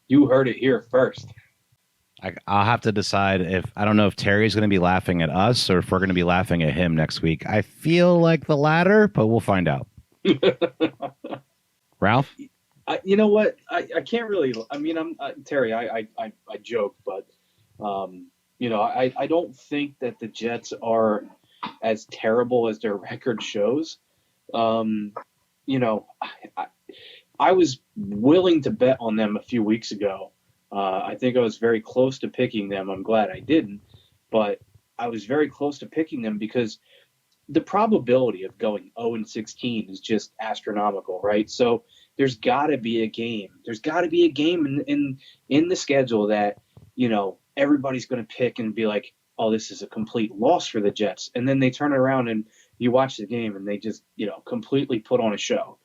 You heard it here first. I'll have to decide I don't know if Terry's going to be laughing at us or if we're going to be laughing at him next week. I feel like the latter, but we'll find out. Ralph? You know what? I can't really. I mean, Terry. I joke, but you know, I don't think that the Jets are as terrible as their record shows. You know, I was willing to bet on them a few weeks ago. I think I was very close to picking them. I'm glad I didn't, but I was very close to picking them because the probability of going 0-16 is just astronomical, right? So there's got to be a game. There's got to be a game in the schedule that, you know, everybody's going to pick and be like, oh, this is a complete loss for the Jets. And then they turn around and you watch the game and they just, you know, completely put on a show.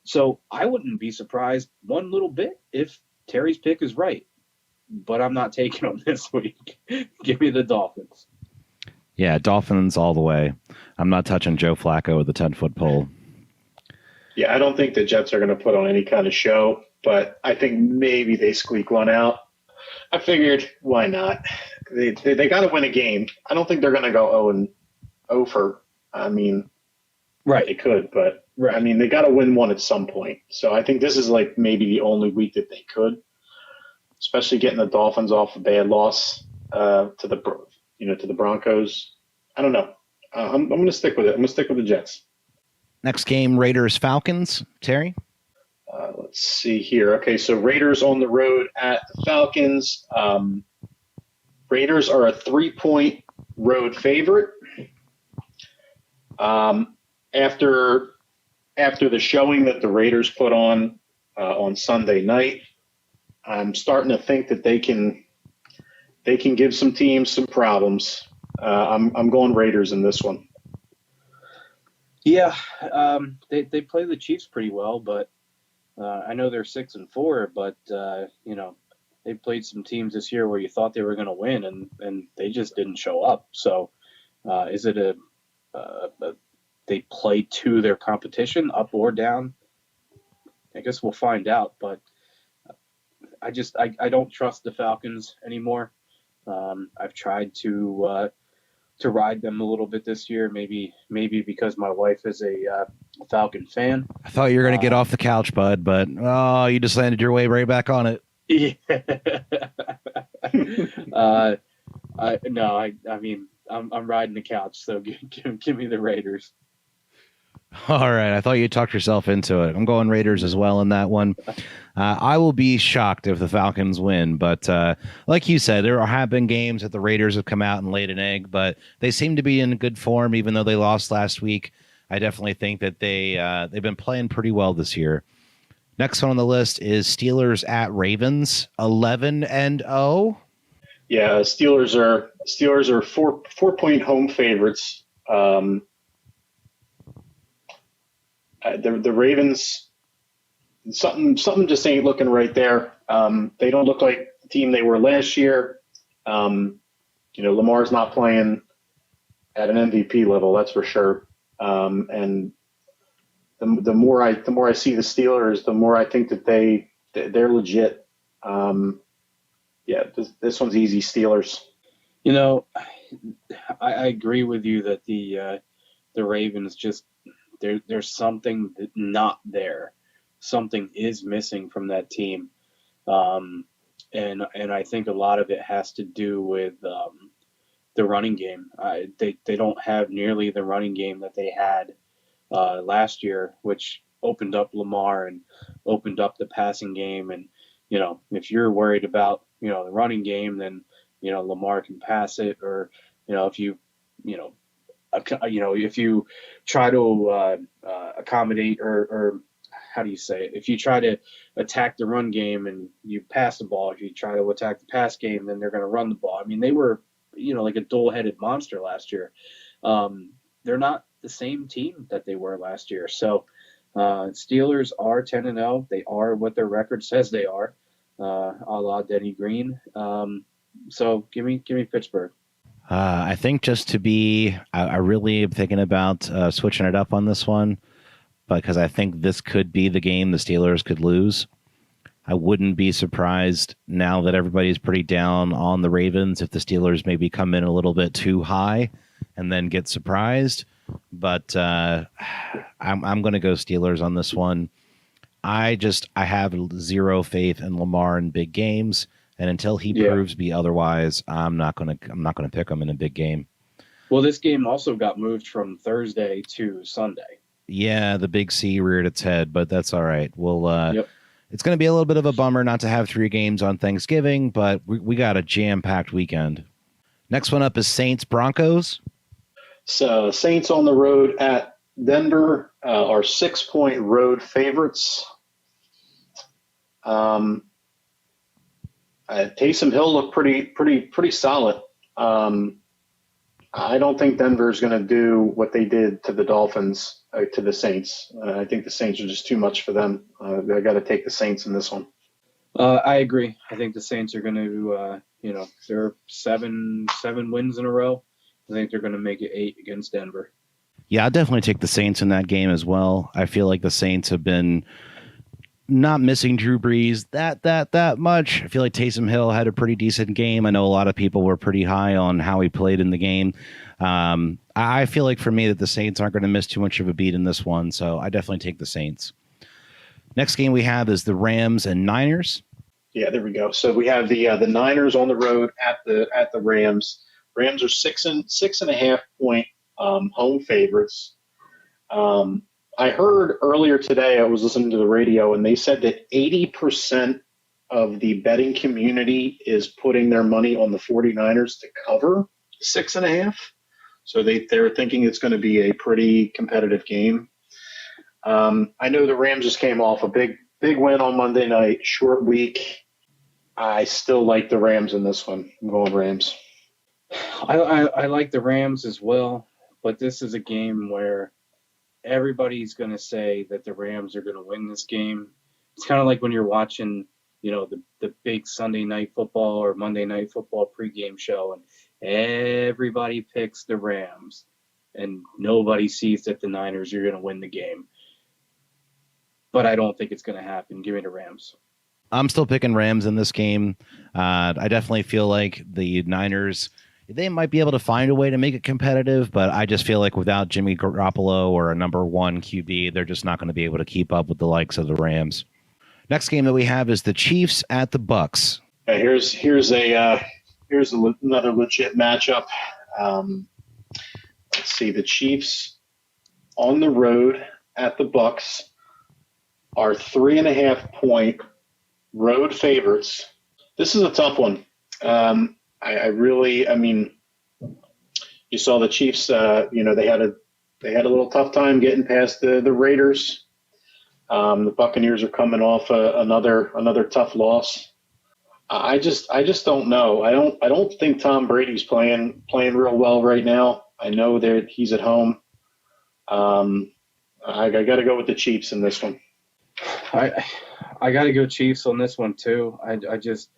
So I wouldn't be surprised one little bit if Terry's pick is right. But I'm not taking them this week. Give me the Dolphins. Yeah, Dolphins all the way. I'm not touching Joe Flacco with a 10-foot pole. Yeah, I don't think the Jets are going to put on any kind of show, but I think maybe they squeak one out. I figured, why not? They got to win a game. I don't think they're going to go 0 and 0 for. I mean, Right. they could, but Right. I mean, they got to win one at some point. So I think this is like maybe the only week that they could, especially getting the Dolphins off a bad loss to the Broncos. I don't know. I'm going to stick with it. I'm going to stick with the Jets. Next game, Raiders Falcons. Terry? Let's see here. Okay, so Raiders on the road at the Falcons. Raiders are a 3-point road favorite. After the showing that the Raiders put on Sunday night, I'm starting to think that they can give some teams some problems. I'm going Raiders in this one. Yeah, they play the Chiefs pretty well, but I know they're 6-4, but they played some teams this year where you thought they were going to win, and they just didn't show up. So, is it a they play to their competition, up or down? I guess we'll find out. But I don't trust the Falcons anymore. I've tried to ride them a little bit this year, maybe because my wife is a Falcon fan. I thought you were going to get off the couch, bud, but you just landed your way right back on it. Yeah. I mean, I'm riding the couch, so give me the Raiders. All right. I thought you talked yourself into it. I'm going Raiders as well in that one. I will be shocked if the Falcons win, but like you said, there have been games that the Raiders have come out and laid an egg, but they seem to be in good form, even though they lost last week. I definitely think that they've been playing pretty well this year. Next one on the list is Steelers at Ravens, 11-0. Yeah, Steelers are 4-point home favorites. The Ravens, something just ain't looking right there. They don't look like the team they were last year. Lamar's not playing at an MVP level, that's for sure. And the more I see the Steelers, the more I think that they're legit. This one's easy, Steelers. I agree with you that the Ravens just there's something not there. Something is missing from that team, and I think a lot of it has to do with the running game. They don't have nearly the running game that they had last year, which opened up Lamar and opened up the passing game. And if you're worried about the running game, then Lamar can pass it, or if you if you try to accommodate or how do you say it? If you try to attack the run game and you pass the ball, if you try to attack the pass game, then they're going to run the ball. I mean, they were, like a dual-headed monster last year. They're not the same team that they were last year. So Steelers are 10-0. They are what their record says they are, a la Denny Green. So give me Pittsburgh. I think just to be, I really am thinking about switching it up on this one, because I think this could be the game the Steelers could lose. I wouldn't be surprised now that everybody's pretty down on the Ravens if the Steelers maybe come in a little bit too high and then get surprised. But I'm going to go Steelers on this one. I have zero faith in Lamar in big games, and until he proves me otherwise, I'm not going to pick him in a big game. Well, this game also got moved from Thursday to Sunday. Yeah, the big C reared its head, but that's all right. It's going to be a little bit of a bummer not to have 3 games on Thanksgiving, but we got a jam-packed weekend. Next one up is Saints Broncos. So Saints on the road at Denver are 6-point road favorites. Taysom Hill looked pretty solid. I don't think Denver is going to do what they did to the Dolphins, to the Saints. I think the Saints are just too much for them. I got to take the Saints in this one. I agree. I think the Saints are going to, they're seven wins in a row. I think they're going to make it 8 against Denver. Yeah, I'll definitely take the Saints in that game as well. I feel like the Saints have been not missing Drew Brees that much. I feel like Taysom Hill had a pretty decent game. I know a lot of people were pretty high on how he played in the game. I feel like for me that the Saints aren't going to miss too much of a beat in this one, so I definitely take the Saints. Next game we have is the Rams and Niners. Yeah, there we go. So we have the Niners on the road at the Rams. Rams are 6.5 point home favorites. I heard earlier today, I was listening to the radio, and they said that 80% of the betting community is putting their money on the 49ers to cover 6.5. So they're thinking it's going to be a pretty competitive game. I know the Rams just came off a big win on Monday night, short week. I still like the Rams in this one. I'm going Rams. I like the Rams as well, but this is a game where everybody's going to say that the Rams are going to win this game. It's kind of like when you're watching, the big Sunday night football or Monday night football pregame show, and everybody picks the Rams, and nobody sees that the Niners are going to win the game. But I don't think it's going to happen. Give me the Rams. I'm still picking Rams in this game. I definitely feel like the Niners, they might be able to find a way to make it competitive, but I just feel like without Jimmy Garoppolo or a number one QB, they're just not going to be able to keep up with the likes of the Rams. Next game that we have is the Chiefs at the Bucks. Here's another legit matchup. Let's see, the Chiefs on the road at the Bucks are 3.5 point road favorites. This is a tough one. I mean, you saw the Chiefs. They had a little tough time getting past the Raiders. The Buccaneers are coming off another tough loss. I just don't know. I don't think Tom Brady's playing real well right now. I know that he's at home. I got to go with the Chiefs in this one. I got to go Chiefs on this one too. I just,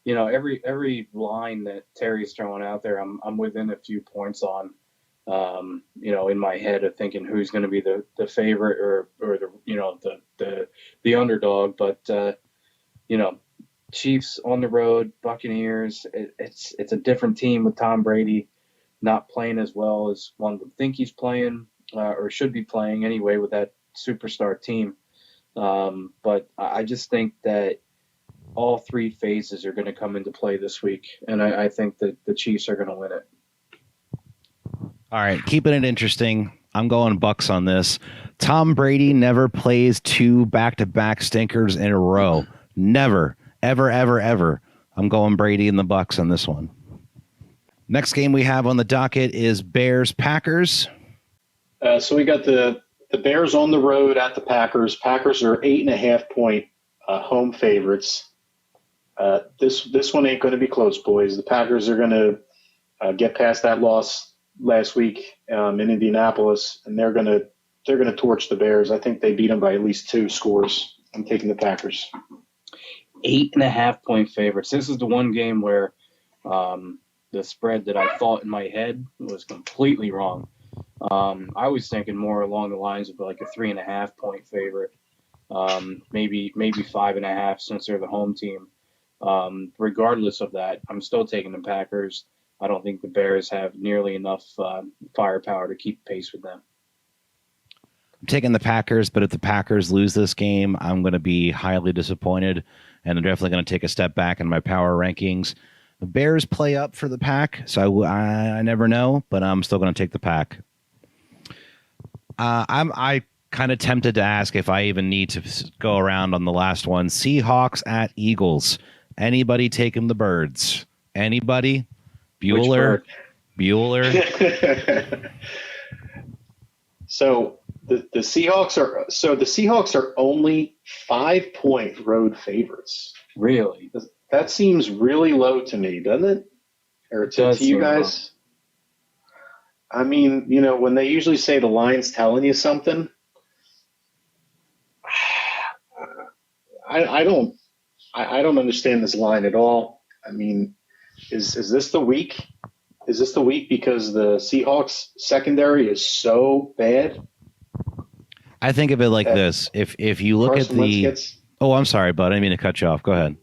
every line that Terry's throwing out there, I'm within a few points on. In my head of thinking who's going to be the favorite or the underdog. But Chiefs on the road, Buccaneers. It's a different team with Tom Brady not playing as well as one would think he's playing or should be playing anyway with that superstar team. But I just think that all three phases are going to come into play this week, and I think that the Chiefs are going to win it. All right, keeping it interesting. I'm going Bucks on this. Tom Brady never plays 2 back-to-back stinkers in a row. Never, ever, ever, ever. I'm going Brady and the Bucks on this one. Next game we have on the docket is Bears-Packers. So we got the Bears on the road at the Packers. Packers are 8.5 point home favorites. This one ain't going to be close, boys. The Packers are going to get past that loss last week in Indianapolis, and they're going to torch the Bears. I think they beat them by at least 2 scores. I'm taking the Packers. 8.5 point favorites. This is the one game where the spread that I thought in my head was completely wrong. I was thinking more along the lines of like a 3.5 point favorite, maybe 5.5 since they're the home team. Regardless of that, I'm still taking the Packers. I don't think the Bears have nearly enough firepower to keep pace with them. I'm taking the Packers, but if the Packers lose this game, I'm going to be highly disappointed, and I'm definitely going to take a step back in my power rankings. The Bears play up for the Pack, so I never know, but I'm still going to take the Pack. I kind of tempted to ask if I even need to go around on the last one. Seahawks at Eagles. Anybody taking the Birds? Anybody? Bueller. So the Seahawks are only 5 point road favorites. Really? That seems really low to me, doesn't it? Or to you guys? Low. I mean, when they usually say the line's telling you something, I don't understand this line at all. I mean, is this the week Is this the week because the Seahawks secondary is so bad? I think of it like this. If you look Carson at Wentz the gets- Oh, I'm sorry, bud. I didn't mean to cut you off. Go ahead.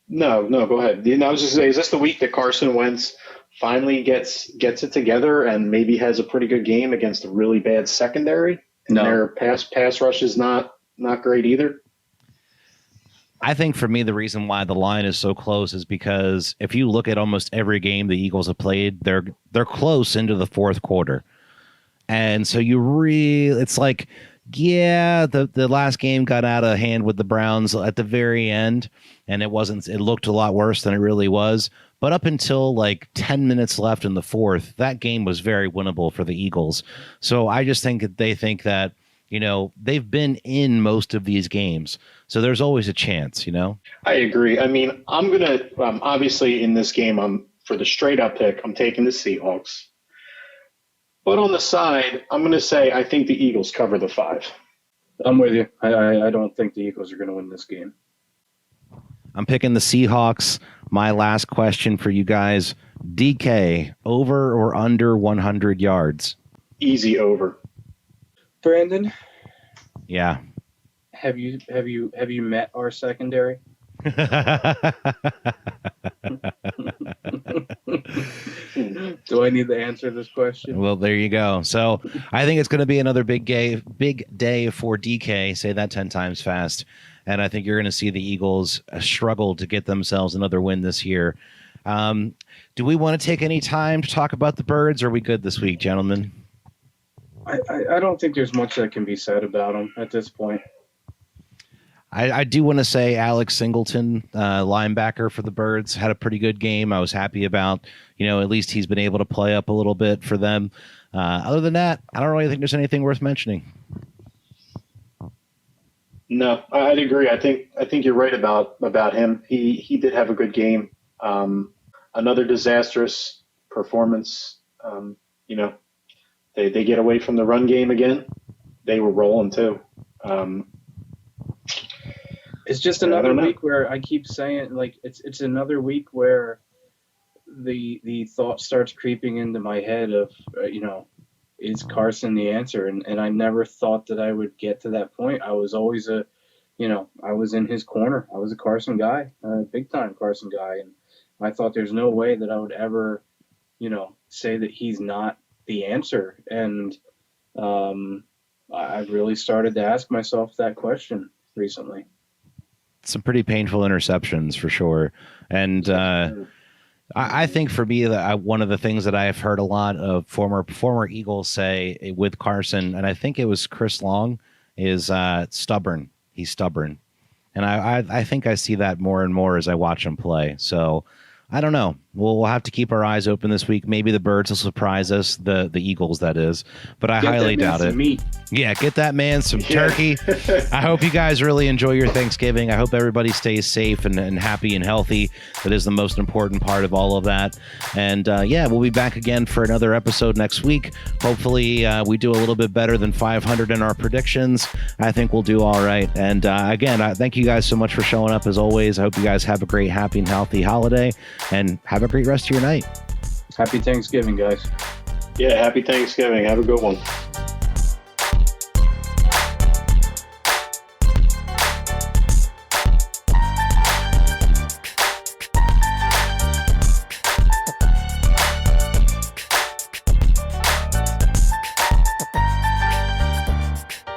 No, go ahead. I was just saying, is this the week that Carson Wentz finally gets it together and maybe has a pretty good game against a really bad secondary? And No. their pass rush is not great either. I think for me, the reason why the line is so close is because if you look at almost every game the Eagles have played, they're close into the fourth quarter. And so it's like, yeah, the last game got out of hand with the Browns at the very end, and it looked a lot worse than it really was. But up until like 10 minutes left in the fourth, that game was very winnable for the Eagles. So I just think that they think that, they've been in most of these games. So there's always a chance, I agree. I mean, I'm going to obviously in this game, for the straight up pick, I'm taking the Seahawks. But on the side, I'm going to say I think the Eagles cover the 5. I'm with you. I don't think the Eagles are going to win this game. I'm picking the Seahawks. My last question for you guys, DK, over or under 100 yards? Easy over. Brandon, Yeah. have you met our secondary? Do I need to answer this question? Well, there you go. So I think it's going to be another big day for DK. Say that 10 times fast. And I think you're going to see the Eagles struggle to get themselves another win this year. Do we want to take any time to talk about the Birds? Or are we good this week, gentlemen? I don't think there's much that can be said about them at this point. I do want to say Alex Singleton, linebacker for the Birds, had a pretty good game. I was happy about, at least he's been able to play up a little bit for them. Other than that, I don't really think there's anything worth mentioning. No, I'd agree. I think you're right about him. He did have a good game. Another disastrous performance. They get away from the run game again. They were rolling too. It's just another week where I keep saying, like, it's another week where the thought starts creeping into my head of, is Carson the answer? And I never thought that I would get to that point. I was always I was in his corner. I was a Carson guy, a big time Carson guy. And I thought there's no way that I would ever, say that he's not the answer. And I really started to ask myself that question recently. Some pretty painful interceptions for sure. And I think for me, one of the things that I have heard a lot of former Eagles say with Carson, and I think it was Chris Long, is stubborn. He's stubborn. And I think I see that more and more as I watch him play. So I don't know. We'll have to keep our eyes open this week. Maybe the Birds will surprise us, the Eagles, that is. But I highly doubt it. Meat. Yeah, get that man some turkey. I hope you guys really enjoy your Thanksgiving. I hope everybody stays safe and happy and healthy. That is the most important part of all of that. And we'll be back again for another episode next week. Hopefully we do a little bit better than 500 in our predictions. I think we'll do all right. And again, thank you guys so much for showing up as always. I hope you guys have a great, happy, and healthy holiday. And have a great rest of your night. Happy Thanksgiving, guys. Yeah, happy Thanksgiving. Have a good one.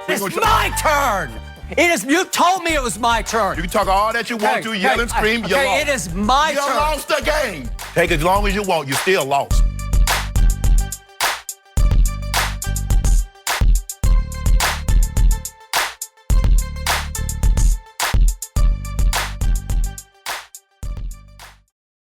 It's my turn! You told me it was my turn. You can talk all that you want to, yell and scream, you lost. It is my You turn. lost the game. Take as long as you want, you still lost.